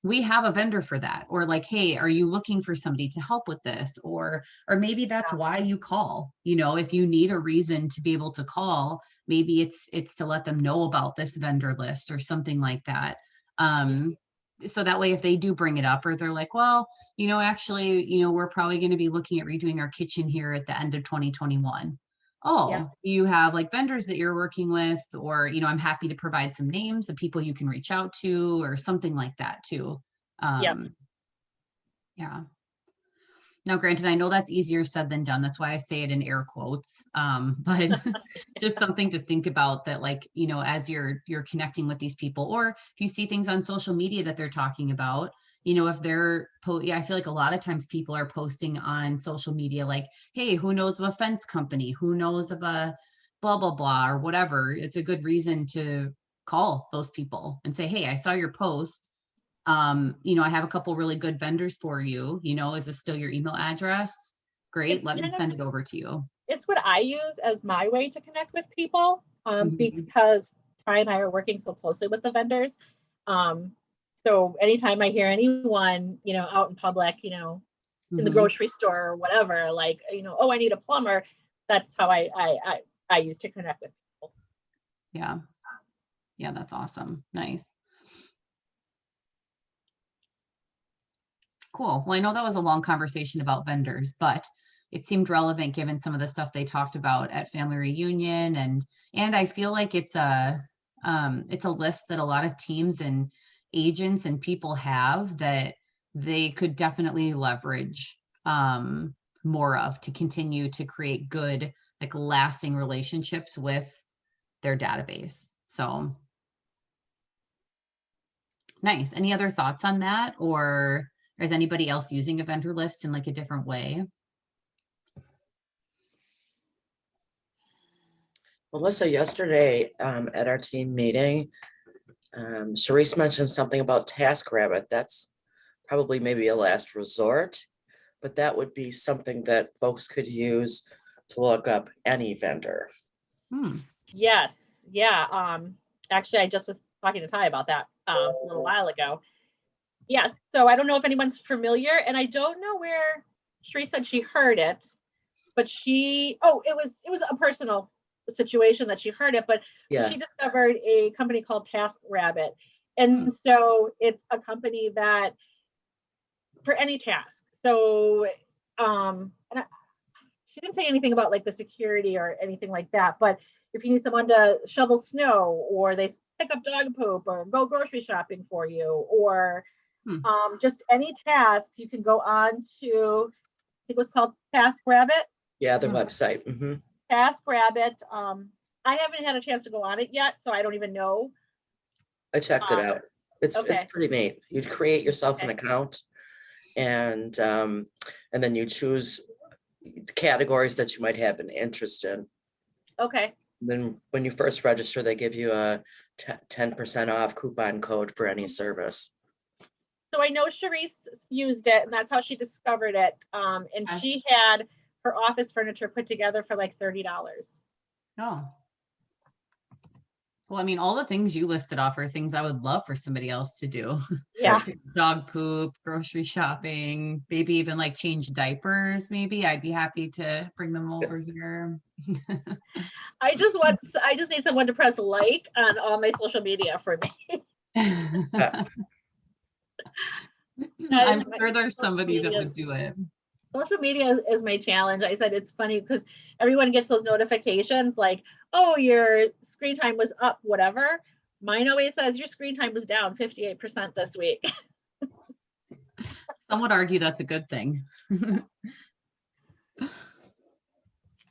Speaker 1: we have a vendor for that, or like, hey, are you looking for somebody to help with this, or maybe that's why you call, if you need a reason to be able to call, maybe it's to let them know about this vendor list or something like that. So that way if they do bring it up, or they're like, well, actually, we're probably going to be looking at redoing our kitchen here at the end of 2021. Oh,
Speaker 2: Yeah.
Speaker 1: you have like vendors that you're working with, or, I'm happy to provide some names of people you can reach out to or something like that too.
Speaker 2: Yep.
Speaker 1: Yeah. Now, granted, I know that's easier said than done. That's why I say it in air quotes. But just something to think about that, like, as you're connecting with these people, or if you see things on social media that they're talking about, if they're, I feel like a lot of times people are posting on social media, like, hey, who knows of a fence company? Who knows of a blah, blah, blah, or whatever. It's a good reason to call those people and say, hey, I saw your post. I have a couple really good vendors for you. Is this still your email address? Great. Let me send it over to you.
Speaker 2: It's what I use as my way to connect with people,
Speaker 1: Mhm.
Speaker 2: because Ty and I are working so closely with the vendors. So anytime I hear anyone, out in public, in the
Speaker 1: Mhm.
Speaker 2: grocery store or whatever, like, oh, I need a plumber. That's how I use to connect with people.
Speaker 1: Yeah. Yeah, that's awesome. Nice. Cool. Well, I know that was a long conversation about vendors, but it seemed relevant given some of the stuff they talked about at family reunion, and I feel like it's a list that a lot of teams and agents and people have that they could definitely leverage more of to continue to create good, like lasting relationships with their database. So nice. Any other thoughts on that, or is anybody else using a vendor list in like a different way?
Speaker 8: Melissa, yesterday at our team meeting, Sharice mentioned something about TaskRabbit. That's probably maybe a last resort, but that would be something that folks could use to look up any vendor.
Speaker 2: Yes. Yeah. Actually, I just was talking to Ty about that a little while ago. Yes. So I don't know if anyone's familiar, and I don't know where Sharice said she heard it, but it was a personal situation that she heard it, but
Speaker 8: Yeah.
Speaker 2: she discovered a company called TaskRabbit. And so it's a company that for any task. So she didn't say anything about like the security or anything like that, but if you need someone to shovel snow, or they pick up dog poop, or go grocery shopping for you, or just any tasks, you can go on to, I think it was called TaskRabbit.
Speaker 8: Yeah, their website.
Speaker 2: TaskRabbit. I haven't had a chance to go on it yet, so I don't even know.
Speaker 8: I checked it out. It's pretty neat. You'd create yourself an account, and then you choose categories that you might have an interest in.
Speaker 2: Okay.
Speaker 8: Then when you first register, they give you a 10% off coupon code for any service.
Speaker 2: So I know Sharice used it, and that's how she discovered it. And she had her office furniture put together for like $30.
Speaker 1: Oh. Well, I mean, all the things you listed off are things I would love for somebody else to do.
Speaker 2: Yeah.
Speaker 1: Dog poop, grocery shopping, maybe even like change diapers. Maybe I'd be happy to bring them over here.
Speaker 2: I just need someone to press like on all my social media for me.
Speaker 1: I'm sure there's somebody that would do it.
Speaker 2: Social media is my challenge. I said it's funny because everyone gets those notifications like, oh, your screen time was up, whatever. Mine always says your screen time was down 58% this week.
Speaker 1: Some would argue that's a good thing.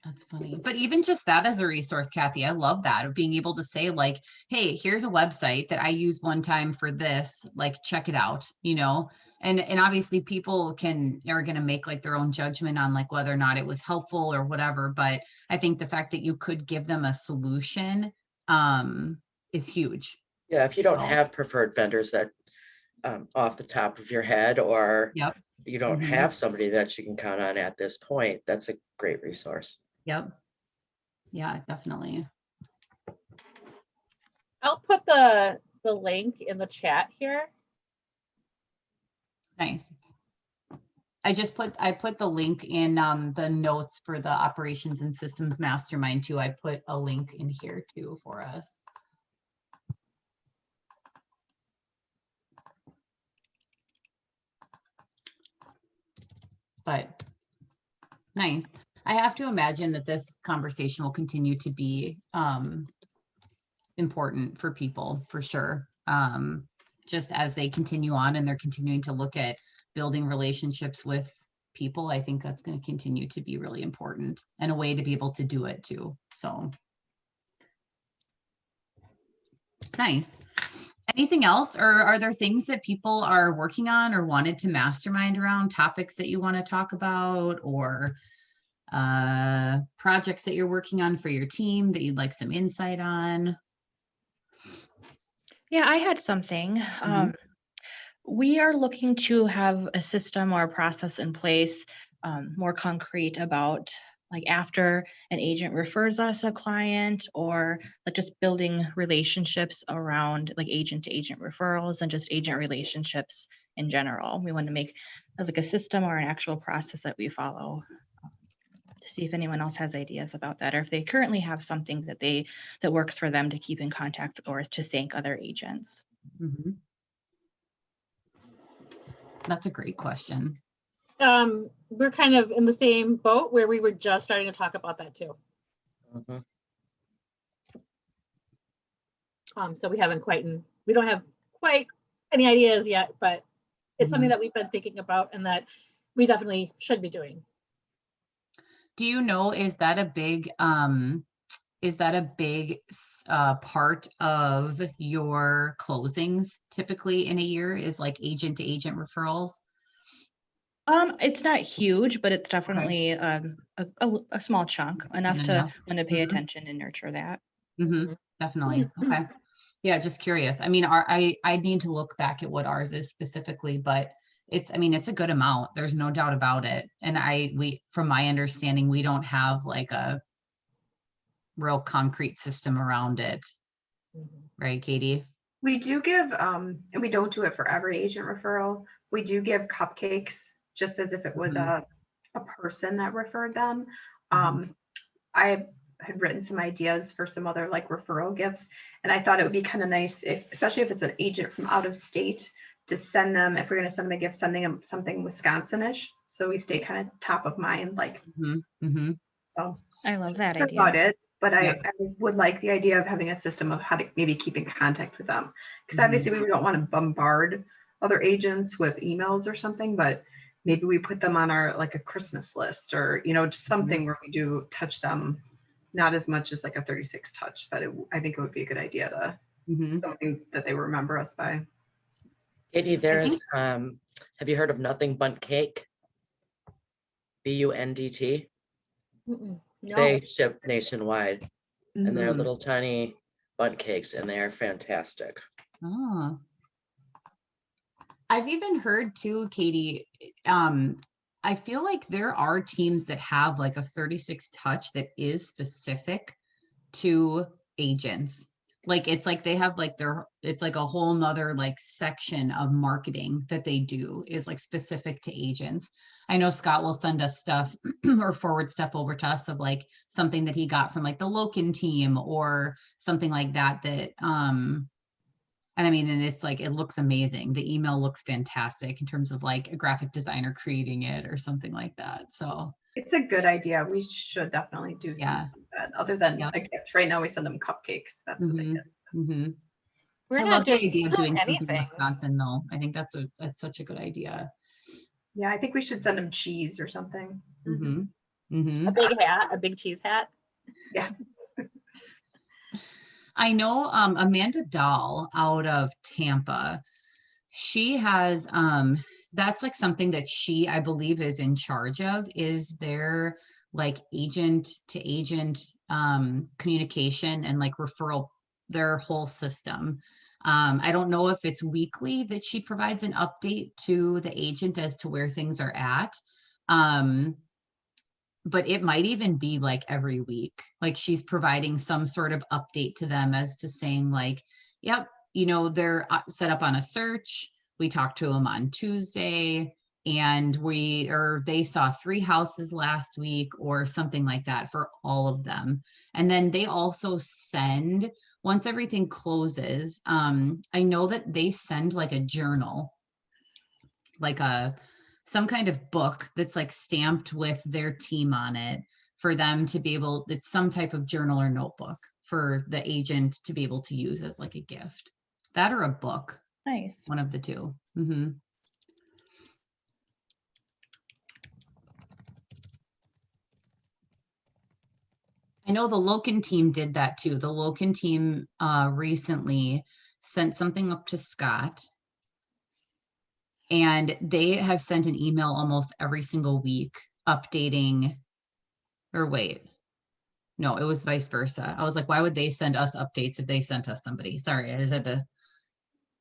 Speaker 1: That's funny. But even just that as a resource, Kathy, I love that of being able to say like, hey, here's a website that I used one time for this, like check it out, you know? And obviously people are going to make like their own judgment on like whether or not it was helpful or whatever. But I think the fact that you could give them a solution is huge.
Speaker 8: Yeah, if you don't
Speaker 1: So,
Speaker 8: have preferred vendors that off the top of your head, or
Speaker 1: yep.
Speaker 8: you don't
Speaker 1: Mhm.
Speaker 8: have somebody that you can count on at this point, that's a great resource.
Speaker 1: Yep. Yeah, definitely.
Speaker 2: I'll put the link in the chat here.
Speaker 1: Nice. I put the link in the notes for the operations and systems mastermind too. I put a link in here too for us. But nice. I have to imagine that this conversation will continue to be important for people for sure. Just as they continue on and they're continuing to look at building relationships with people, I think that's going to continue to be really important and a way to be able to do it too. So nice. Anything else, or are there things that people are working on or wanted to mastermind around, topics that you want to talk about, or projects that you're working on for your team that you'd like some insight on?
Speaker 9: Yeah, I had something. We are looking to have a system or a process in place, more concrete about like after an agent refers us a client, or like just building relationships around like agent to agent referrals and just agent relationships in general. We want to make like a system or an actual process that we follow, to see if anyone else has ideas about that, or if they currently have something that works for them to keep in contact or to thank other agents.
Speaker 1: Mhm. That's a great question.
Speaker 2: We're kind of in the same boat where we were just starting to talk about that too.
Speaker 8: Mhm.
Speaker 2: So we don't have quite any ideas yet, but it's something that we've been thinking about and that we definitely should be doing.
Speaker 1: Do you know, is that a big part of your closings typically in a year, is like agent to agent referrals?
Speaker 9: It's not huge, but it's definitely a small chunk, enough to want to pay
Speaker 1: Mhm.
Speaker 9: attention and nurture that.
Speaker 1: Definitely. Okay. Yeah, just curious. I mean, I need to look back at what ours is specifically, but it's a good amount. There's no doubt about it. And from my understanding, we don't have like a real concrete system around it. Right, Katie?
Speaker 6: We do give, and we don't do it for every agent referral. We do give cupcakes just as if it was a person that referred them. I had written some ideas for some other like referral gifts, and I thought it would be kind of nice especially if it's an agent from out of state, to send them, if we're going to send them a gift, sending them something Wisconsin-ish, so we stay kind of top of mind. Like, so
Speaker 9: I love that
Speaker 6: that's
Speaker 9: idea.
Speaker 6: about it. But I would like the idea of having a system of how to maybe keep in contact with them, because obviously we don't want to bombard other agents with emails or something, but maybe we put them on our like a Christmas list, or just something where we do touch them, not as much as like a 36 touch, but I think it would be a good idea to something that they remember us by.
Speaker 8: Katie, there's have you heard of Nothing Bundt Cake? BUNDT?
Speaker 2: No.
Speaker 8: They ship nationwide, and they're
Speaker 1: Mhm.
Speaker 8: little tiny bundt cakes, and they are fantastic.
Speaker 1: Oh. I've even heard too, Katie, I feel like there are teams that have like a 36 touch that is specific to agents. Like it's like they have like it's like a whole nother like section of marketing that they do is like specific to agents. I know Scott will send us stuff or forward stuff over to us of like something that he got from like the Loken team or something like that and I mean, and it's like, it looks amazing. The email looks fantastic in terms of like a graphic designer creating it or something like that. So
Speaker 6: it's a good idea. We should definitely do something like that. Other than a gift. Right now we send them cupcakes. That's what they get.
Speaker 2: We're
Speaker 1: I
Speaker 2: not
Speaker 1: love the
Speaker 2: doing
Speaker 1: idea of doing something in
Speaker 2: anything.
Speaker 1: Wisconsin though. I think that's such a good idea.
Speaker 6: Yeah, I think we should send them cheese or something.
Speaker 1: Mhm.
Speaker 2: A big hat, a big cheese hat.
Speaker 6: Yeah.
Speaker 1: I know Amanda Dahl out of Tampa. She has that's like something that she, I believe, is in charge of, is their like agent to agent communication and like referral, their whole system. I don't know if it's weekly that she provides an update to the agent as to where things are at. But it might even be like every week, like she's providing some sort of update to them as to saying like, yep, you know, they're set up on a search. We talked to them on Tuesday and they saw 3 houses last week or something like that for all of them. And then they also send, once everything closes, I know that they send like a journal, like some kind of book that's like stamped with their team on it for them to be able, it's some type of journal or notebook for the agent to be able to use as like a gift. That or a book,
Speaker 9: Nice.
Speaker 1: one of the two. Mm-hmm. I know the Loken team did that too. The Loken team recently sent something up to Scott, and they have sent an email almost every single week updating, or wait, no, it was vice versa. I was like, why would they send us updates if they sent us somebody? Sorry, I just had to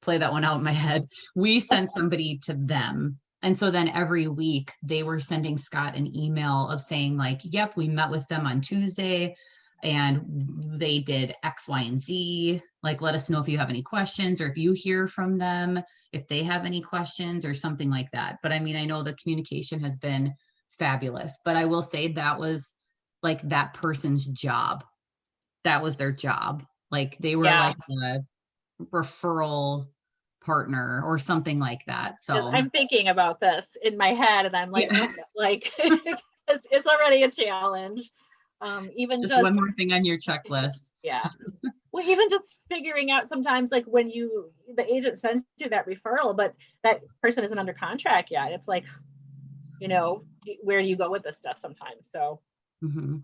Speaker 1: play that one out in my head. We sent somebody to them. And so then every week they were sending Scott an email of saying like, yep, we met with them on Tuesday and they did X, Y, and Z. Like, let us know if you have any questions or if you hear from them, if they have any questions or something like that. But I mean, I know the communication has been fabulous, but I will say that was like that person's job. That was their job. Like they were like the referral partner or something like that. So
Speaker 2: I'm thinking about this in my head and I'm like, like it's already a challenge. Even
Speaker 1: just one more thing on your checklist.
Speaker 2: Yeah. Well, even just figuring out sometimes like when the agent sends you that referral, but that person isn't under contract yet. It's like, you know, where do you go with this stuff sometimes? So I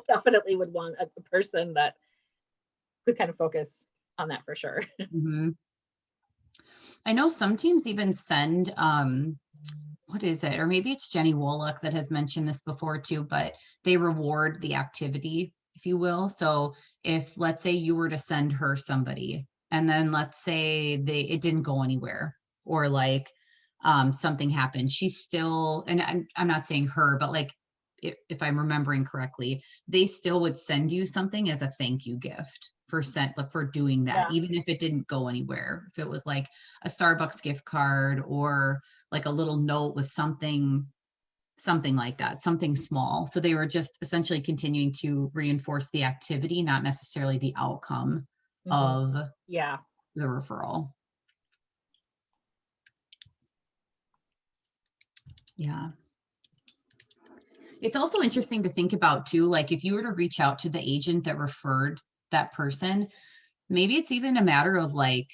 Speaker 2: definitely would want a person that could kind of focus on that for sure.
Speaker 1: I know some teams even send, what is it? Or maybe it's Jenny Woloch that has mentioned this before too, but they reward the activity, if you will. So if, let's say you were to send her somebody and then let's say it didn't go anywhere, or like something happened, she's still, and I'm not saying her, but like if I'm remembering correctly, they still would send you something as a thank you gift for doing that, even if it didn't go anywhere. If it was like a Starbucks gift card or like a little note with something like that, something small. So they were just essentially continuing to reinforce the activity, not necessarily the outcome of the referral. Yeah. It's also interesting to think about too, like if you were to reach out to the agent that referred that person, maybe it's even a matter of like,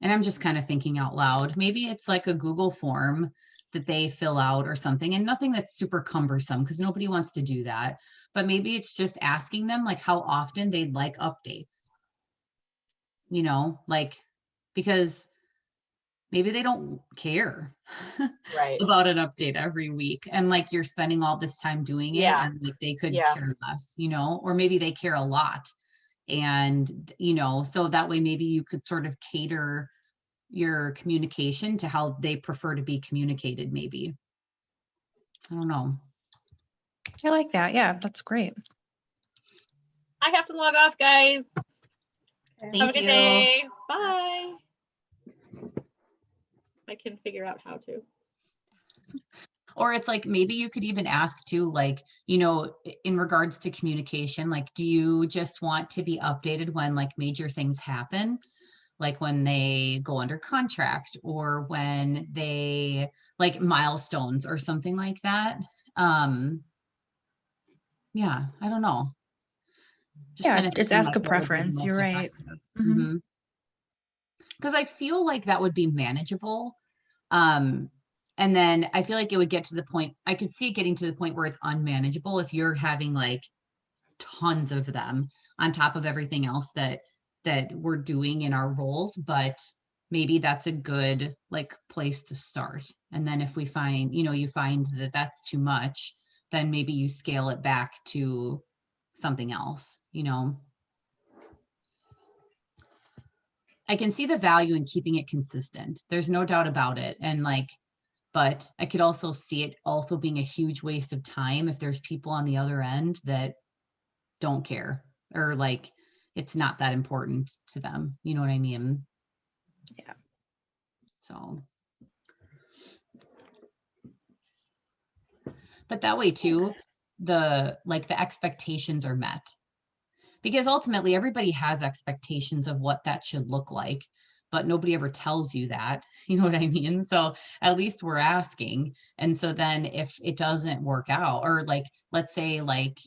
Speaker 1: and I'm just kind of thinking out loud, maybe it's like a Google form that they fill out or something, and nothing that's super cumbersome because nobody wants to do that. But maybe it's just asking them like how often they'd like updates, you know, like, because maybe they don't care about an update every week. And like you're spending all this time doing it and like they could care less, you know, or maybe they care a lot. And, you know, so that way maybe you could sort of cater your communication to how they prefer to be communicated, maybe. I don't know.
Speaker 9: I like that. Yeah, that's great.
Speaker 2: I have to log off, guys.
Speaker 1: Thank
Speaker 2: Have a good
Speaker 1: you.
Speaker 2: day. Bye. I can figure out how to.
Speaker 1: Or it's like, maybe you could even ask too, like, you know, in regards to communication, like, do you just want to be updated when like major things happen? Like when they go under contract or when they like milestones or something like that. Yeah, I don't know. Just
Speaker 9: Yeah,
Speaker 1: kind of
Speaker 9: just ask a preference. You're right.
Speaker 1: Because I feel like that would be manageable. And then I feel like it would get to the point, I could see it getting to the point where it's unmanageable if you're having like tons of them on top of everything else that we're doing in our roles. But maybe that's a good like place to start. And then if we find, you find that that's too much, then maybe you scale it back to something else. I can see the value in keeping it consistent. There's no doubt about it. And like, but I could also see it also being a huge waste of time if there's people on the other end that don't care, or like it's not that important to them. You know what I mean?
Speaker 9: Yeah.
Speaker 1: So, but that way too, the expectations are met, because ultimately everybody has expectations of what that should look like, but nobody ever tells you that. You know what I mean? So at least we're asking. And so then if it doesn't work out, or like, let's say like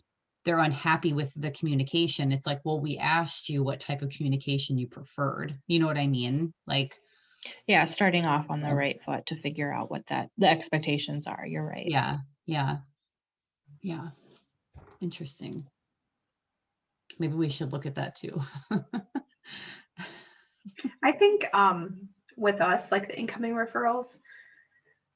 Speaker 1: they're unhappy with the communication, it's like, well, we asked you what type of communication you preferred. You know what I mean? Like,
Speaker 9: Yeah, starting off on the right foot to figure out what the expectations are. You're right.
Speaker 1: yeah. Interesting. Maybe we should look at that too.
Speaker 6: I think with us, like the incoming referrals,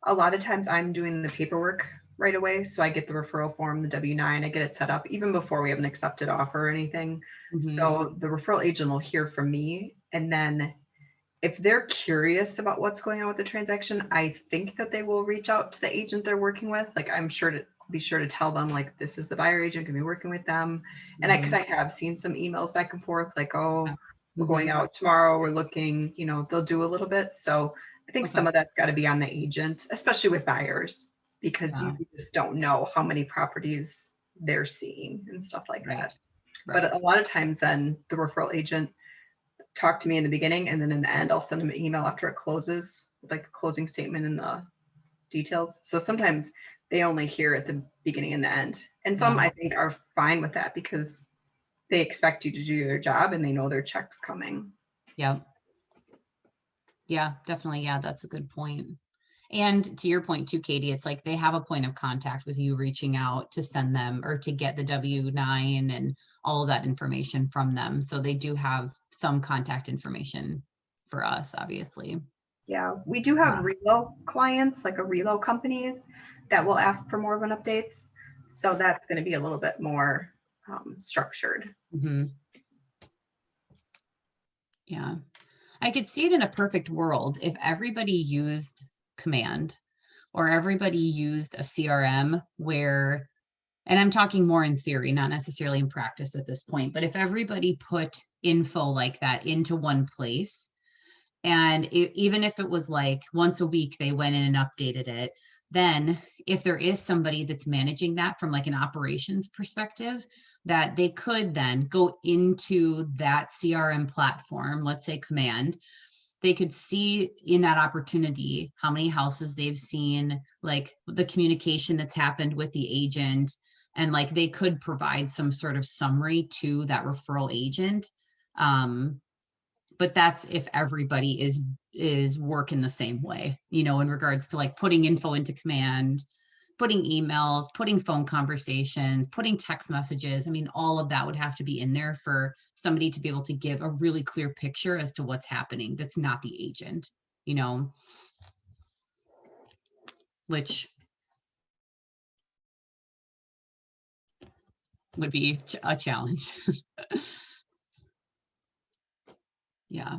Speaker 6: a lot of times I'm doing the paperwork right away. So I get the referral form, the W-9, I get it set up even before we have an accepted offer or anything. So the referral agent will hear from me. And then if they're curious about what's going on with the transaction, I think that they will reach out to the agent they're working with. Like I'm sure to be sure to tell them like, this is the buyer agent, can be working with them. And because I have seen some emails back and forth, like, oh, we're going out tomorrow, we're looking, they'll do a little bit. So I think some of that's got to be on the agent, especially with buyers, because you just don't know how many properties they're seeing and stuff like that. But a lot of times then the referral agent talk to me in the beginning, and then in the end, I'll send them an email after it closes, with like a closing statement and the details. So sometimes they only hear at the beginning and the end. And some I think are fine with that because they expect you to do their job and they know their check's coming.
Speaker 1: Yeah. Yeah, definitely. Yeah, that's a good point. And to your point too, Katie, it's like they have a point of contact with you reaching out to send them or to get the W-9 and all of that information from them. So they do have some contact information for us, obviously.
Speaker 6: Yeah, we do have relo clients, like a relo companies that will ask for more of an updates. So that's going to be a little bit more structured.
Speaker 1: Yeah, I could see it in a perfect world if everybody used Command or everybody used a CRM where, and I'm talking more in theory, not necessarily in practice at this point, but if everybody put info like that into one place, and even if it was like once a week, they went in and updated it, then if there is somebody that's managing that from like an operations perspective, that they could then go into that CRM platform, let's say Command, they could see in that opportunity how many houses they've seen, like the communication that's happened with the agent, and like they could provide some sort of summary to that referral agent. But that's if everybody is working the same way, in regards to like putting info into Command, putting emails, putting phone conversations, putting text messages. I mean, all of that would have to be in there for somebody to be able to give a really clear picture as to what's happening. That's not the agent, which would be a challenge. Yeah.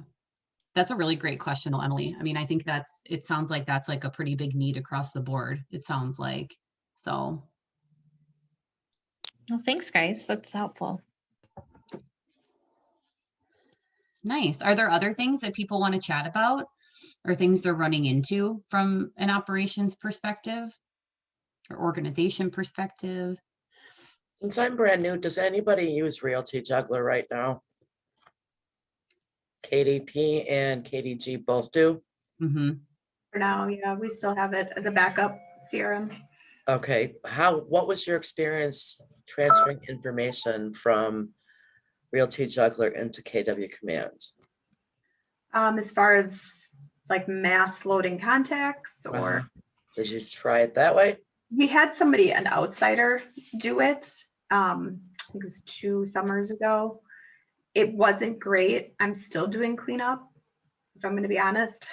Speaker 1: That's a really great question though, Emily. I mean, I think it sounds like that's like a pretty big need across the board. It sounds like, so.
Speaker 9: Well, thanks guys. That's helpful.
Speaker 1: Nice. Are there other things that people want to chat about or things they're running into from an operations perspective or organization perspective?
Speaker 8: Since I'm brand new, does anybody use Realty Juggler right now? KDP and KDG both do?
Speaker 6: For now, yeah, we still have it as a backup CRM.
Speaker 8: Okay, what was your experience transferring information from Realty Juggler into KW Command?
Speaker 6: As far as like mass loading contacts or
Speaker 8: Did you try it that way?
Speaker 6: We had somebody, an outsider, do it. I think it was 2 summers ago. It wasn't great. I'm still doing cleanup, if I'm going to be honest.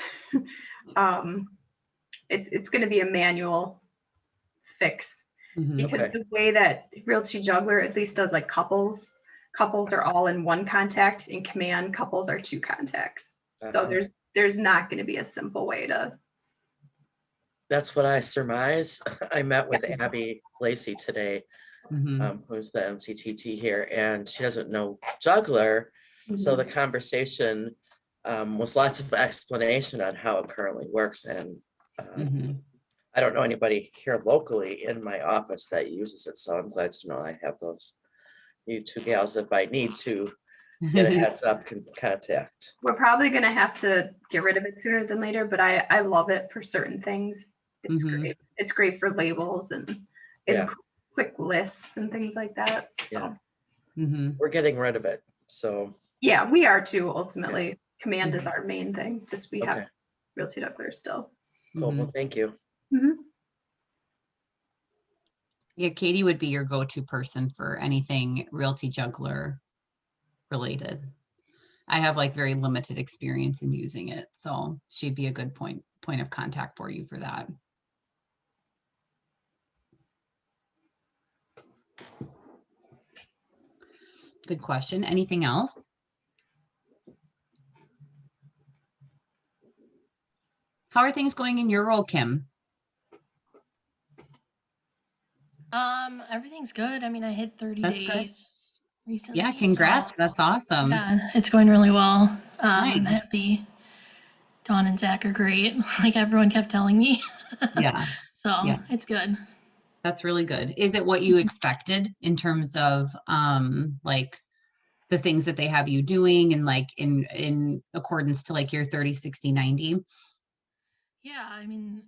Speaker 6: It's going to be a manual fix because
Speaker 8: Okay.
Speaker 6: the way that Realty Juggler at least does like couples are all in one contact, and Command couples are 2 contacts. So
Speaker 8: Uh-huh.
Speaker 6: there's not going to be a simple way to.
Speaker 8: That's what I surmise. I met with Abby Lacey today,
Speaker 1: Mhm.
Speaker 8: who's the MCTT here, and she doesn't know Juggler. So the conversation was lots of explanation on how it currently works. And
Speaker 1: Mhm.
Speaker 8: I don't know anybody here locally in my office that uses it. So I'm glad to know I have those. You 2 gals, if I need to get a heads up, can contact.
Speaker 6: We're probably going to have to get rid of it sooner than later, but I love it for certain things. It's
Speaker 1: Mhm.
Speaker 6: great. It's great for labels and
Speaker 8: Yeah.
Speaker 6: quick lists and things like that.
Speaker 8: Yeah.
Speaker 6: So
Speaker 1: Mhm.
Speaker 8: We're getting rid of it. So
Speaker 6: yeah, we are too. Ultimately, Command is
Speaker 1: Mhm.
Speaker 6: our main thing. Just we have
Speaker 8: okay,
Speaker 6: Realty Juggler still.
Speaker 8: cool.
Speaker 1: Mhm.
Speaker 8: Well, thank you.
Speaker 6: Mhm.
Speaker 1: Yeah, Katie would be your go-to person for anything Realty Juggler related. I have like very limited experience in using it, so she'd be a good point of contact for you for that. Good question. Anything else? How are things going in your role, Kim?
Speaker 10: Everything's good. I mean, I hit 30
Speaker 1: That's good.
Speaker 10: days recently.
Speaker 1: Yeah,
Speaker 10: so,
Speaker 1: congrats. That's awesome.
Speaker 10: yeah, it's going really well. I'm
Speaker 1: Nice.
Speaker 10: happy. Dawn and Zach are great. Like everyone kept telling me.
Speaker 1: Yeah,
Speaker 10: So
Speaker 1: yeah.
Speaker 10: it's good.
Speaker 1: That's really good. Is it what you expected in terms of like the things that they have you doing and like in accordance to like your 30, 60, 90?
Speaker 10: Yeah, I mean,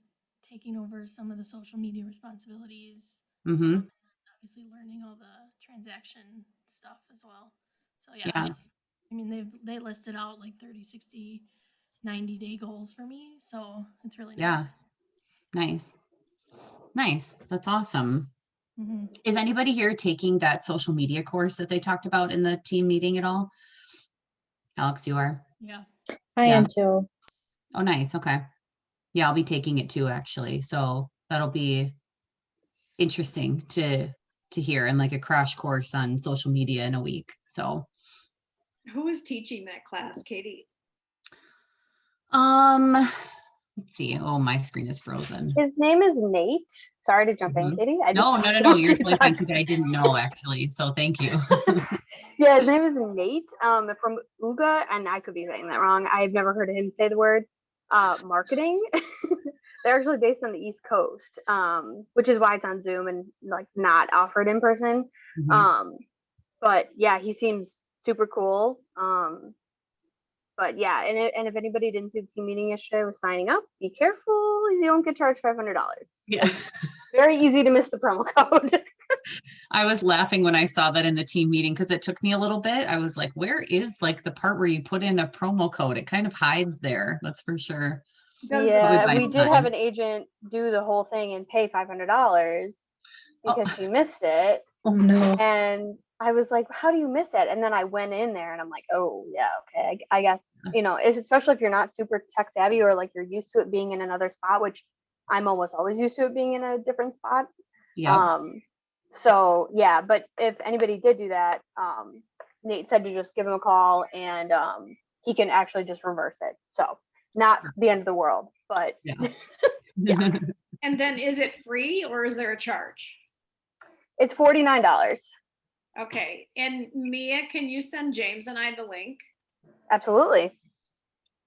Speaker 10: taking over some of the social media responsibilities.
Speaker 1: Mm-hmm.
Speaker 10: Obviously learning all the transaction stuff as well. So yeah,
Speaker 1: Yeah,
Speaker 10: I mean, they listed out like 30, 60, 90-day goals for me. So it's really
Speaker 1: yeah.
Speaker 10: nice.
Speaker 1: Nice. That's awesome.
Speaker 10: Mm-hmm.
Speaker 1: Is anybody here taking that social media course that they talked about in the team meeting at all? Alex, you are?
Speaker 10: Yeah.
Speaker 11: I
Speaker 1: Yeah.
Speaker 11: am too.
Speaker 1: Oh, nice. Okay. Yeah, I'll be taking it too, actually. So that'll be interesting to hear, and like a crash course on social media in a week. So
Speaker 4: Who is teaching that class, Katie?
Speaker 1: let's see. Oh, my screen is frozen.
Speaker 7: His name is Nate. Sorry to jump in,
Speaker 1: Mhm.
Speaker 7: Katie. I just
Speaker 1: No,
Speaker 7: talked
Speaker 1: no.
Speaker 7: about
Speaker 1: You're
Speaker 7: you
Speaker 1: totally fine
Speaker 7: guys.
Speaker 1: because I didn't know actually. So thank you.
Speaker 7: Yeah, his name is Nate. From Uga, and I could be saying that wrong. I've never heard him say the word marketing. They're actually based on the East Coast, which is why it's on Zoom and like not offered in person.
Speaker 1: Mhm.
Speaker 7: But yeah, he seems super cool. But yeah, and if anybody didn't see the team meeting yesterday was signing up, be careful, you don't get charged $500.
Speaker 1: Yeah.
Speaker 7: Very easy to miss the promo code.
Speaker 1: I was laughing when I saw that in the team meeting because it took me a little bit. I was like, where is like the part where you put in a promo code? It kind of hides there. That's for sure.
Speaker 6: Does
Speaker 7: Yeah,
Speaker 1: by
Speaker 7: we did
Speaker 1: design.
Speaker 7: have an agent do the whole thing and pay $500 because she missed it.
Speaker 11: Oh no.
Speaker 7: And I was like, how do you miss it? And then I went in there and I'm like, oh yeah, okay. I guess, especially if you're not super tech savvy or like you're used to it being in another spot, which I'm almost always used to it being in a different spot.
Speaker 1: Yep.
Speaker 7: So yeah, but if anybody did do that, Nate said to just give him a call and he can actually just reverse it. So not the end of the world, but
Speaker 1: Yeah.
Speaker 7: yeah.
Speaker 4: And then is it free or is there a charge?
Speaker 7: It's $49.
Speaker 4: Okay. And Mia, can you send James and I the link?
Speaker 7: Absolutely.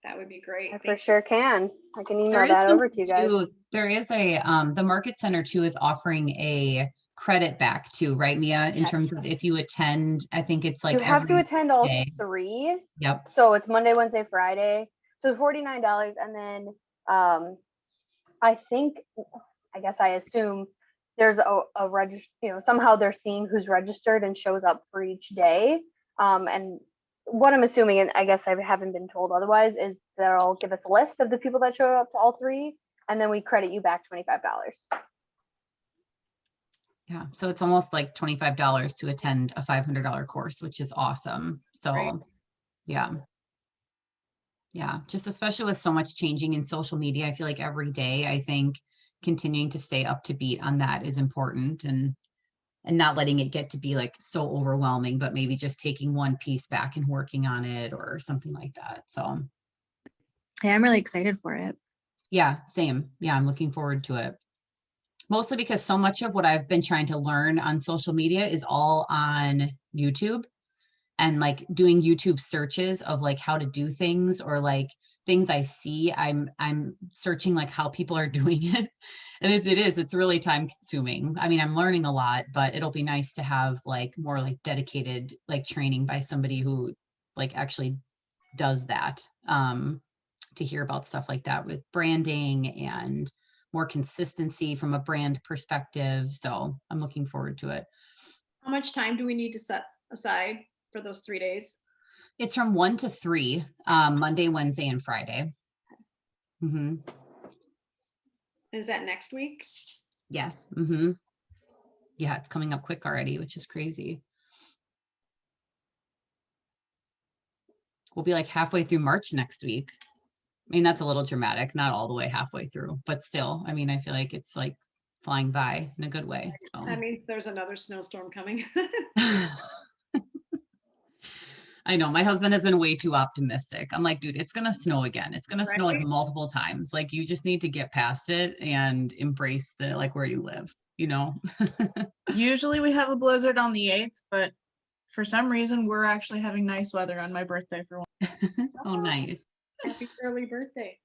Speaker 4: That would be great.
Speaker 7: I for sure can. I can email
Speaker 1: There is
Speaker 7: that over to
Speaker 1: something
Speaker 7: you guys.
Speaker 1: too. There is a the Market Center too is offering a credit back too, right, Mia? In
Speaker 7: Yes.
Speaker 1: terms of if you attend, I think it's like
Speaker 7: You have to
Speaker 1: every
Speaker 7: attend all
Speaker 1: day.
Speaker 7: 3.
Speaker 1: Yep.
Speaker 7: So it's Monday, Wednesday, Friday. So $49, and then I assume there's a register. Somehow they're seeing who's registered and shows up for each day. And what I'm assuming, and I guess I haven't been told otherwise, is they'll give us a list of the people that show up to all 3. and then we credit you back $25.
Speaker 1: Yeah, so it's almost like $25 to attend a $500 course, which is awesome. So,
Speaker 4: Right.
Speaker 1: yeah. Yeah, just especially with so much changing in social media, I feel like every day, I think continuing to stay up to beat on that is important, and not letting it get to be like so overwhelming, but maybe just taking one piece back and working on it or something like that. So,
Speaker 11: Yeah, I'm really excited for it.
Speaker 1: yeah, same. Yeah, I'm looking forward to it. Mostly because so much of what I've been trying to learn on social media is all on YouTube, and like doing YouTube searches of like how to do things, or like things I see, I'm searching like how people are doing it. And it's really time consuming. I mean, I'm learning a lot, but it'll be nice to have like more like dedicated like training by somebody who like actually does that, to hear about stuff like that with branding and more consistency from a brand perspective. So I'm looking forward to it.
Speaker 4: How much time do we need to set aside for those 3 days?
Speaker 1: It's from 1 to 3, Monday, Wednesday, and Friday. Mm-hmm.
Speaker 4: Is that next week?
Speaker 1: Yes. Mm-hmm. Yeah, it's coming up quick already, which is crazy. We'll be like halfway through March next week. I mean, that's a little dramatic, not all the way halfway through, but still, I mean, I feel like it's like flying by in a good way. So.
Speaker 4: That means there's another snowstorm coming.
Speaker 1: I know my husband has been way too optimistic. I'm like, dude, it's gonna snow again. It's gonna snow like
Speaker 4: Right.
Speaker 1: multiple times. Like, you just need to get past it and embrace the like where you live, you know?
Speaker 5: Usually we have a blizzard on the 8th, but for some reason we're actually having nice weather on my birthday for one.
Speaker 1: Oh, nice.
Speaker 4: Happy early birthday.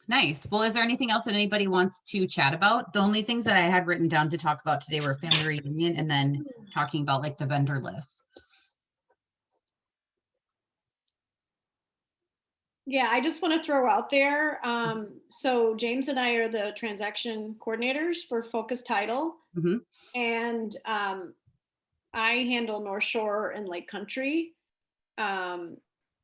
Speaker 1: Nice. Well, is there anything else that anybody wants to chat about? The only things that I had written down to talk about today were family reunion and then talking about like the vendor list.
Speaker 4: Yeah, I just want to throw out there. So James and I are the transaction coordinators for Focus Title.
Speaker 1: Mhm.
Speaker 4: And I handle North Shore and Lake Country.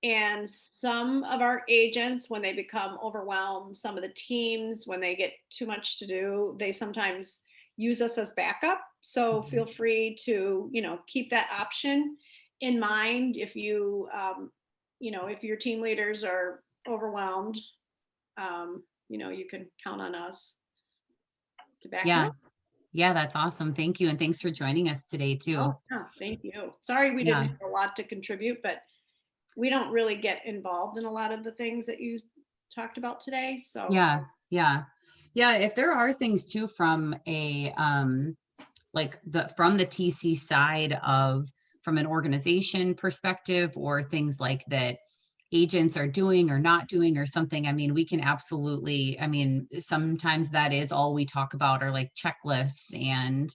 Speaker 4: And some of our agents, when they become overwhelmed, some of the teams, when they get too much to do, they sometimes use us as backup. So feel free to, keep that option in mind if you, if your team leaders are overwhelmed, you can count on us to back them
Speaker 1: Yeah.
Speaker 4: up.
Speaker 1: Yeah, that's awesome. Thank you. And thanks for joining us today too.
Speaker 4: Oh, yeah, thank you. Sorry we didn't have a lot to contribute, but we don't really get involved in a lot of the things that you talked about today. So
Speaker 1: Yeah. If there are things too from a from the TC side of from an organization perspective, or things like that agents are doing or not doing or something, I mean, we can absolutely, I mean, sometimes that is all we talk about are like checklists and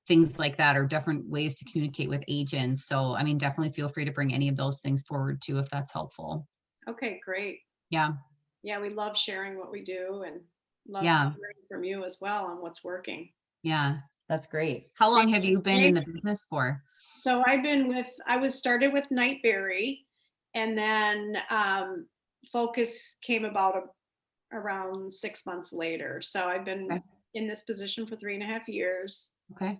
Speaker 1: things like that, or different ways to communicate with agents. So, I mean, definitely feel free to bring any of those things forward too, if that's helpful.
Speaker 4: okay, great.
Speaker 1: Yeah.
Speaker 4: Yeah, we love sharing what we do and love
Speaker 1: Yeah.
Speaker 4: hearing from you as well on what's working.
Speaker 1: Yeah, that's great. How long have you been in the business for?
Speaker 4: So I was started with Nightberry, and then Focus came about around 6 months later. So I've been in this position for 3.5 years.
Speaker 1: Okay.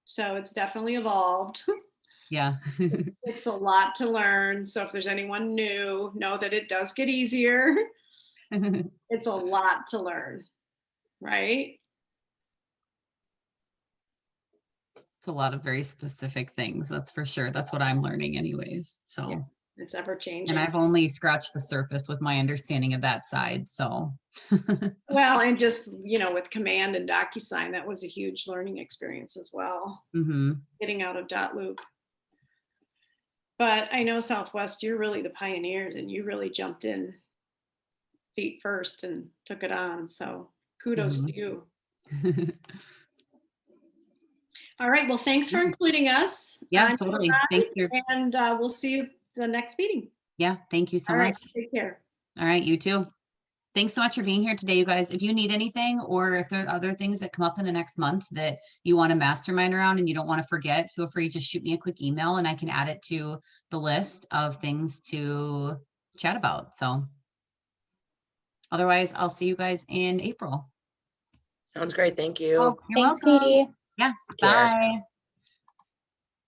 Speaker 4: So it's definitely evolved.
Speaker 1: Yeah.
Speaker 4: It's a lot to learn. So if there's anyone new, know that it does get easier. It's a lot to learn, right?
Speaker 1: It's a lot of very specific things, that's for sure. That's what I'm learning anyways. So
Speaker 4: yeah, it's ever changing.
Speaker 1: And I've only scratched the surface with my understanding of that side. So
Speaker 4: well, and just, with Command and DocuSign, that was a huge learning experience as well.
Speaker 1: Mm-hmm.
Speaker 4: Getting out of .loop. But I know Southwest, you're really the pioneers, and you really jumped in feet first and took it on. So kudos to you. All right. Well, thanks for including us.
Speaker 1: Yeah, totally. Thank you.
Speaker 4: And we'll see you the next meeting.
Speaker 1: Yeah. Thank you so
Speaker 4: All right,
Speaker 1: much.
Speaker 4: take care.
Speaker 1: All right. You too. Thanks so much for being here today, you guys. If you need anything, or if there are other things that come up in the next month that you want to mastermind around and you don't want to forget, feel free to just shoot me a quick email and I can add it to the list of things to chat about. So otherwise, I'll see you guys in April.
Speaker 8: Sounds great. Thank you.
Speaker 1: Oh, you're
Speaker 11: Thanks,
Speaker 1: welcome.
Speaker 11: Katie.
Speaker 1: Yeah,
Speaker 8: Take care.
Speaker 1: bye.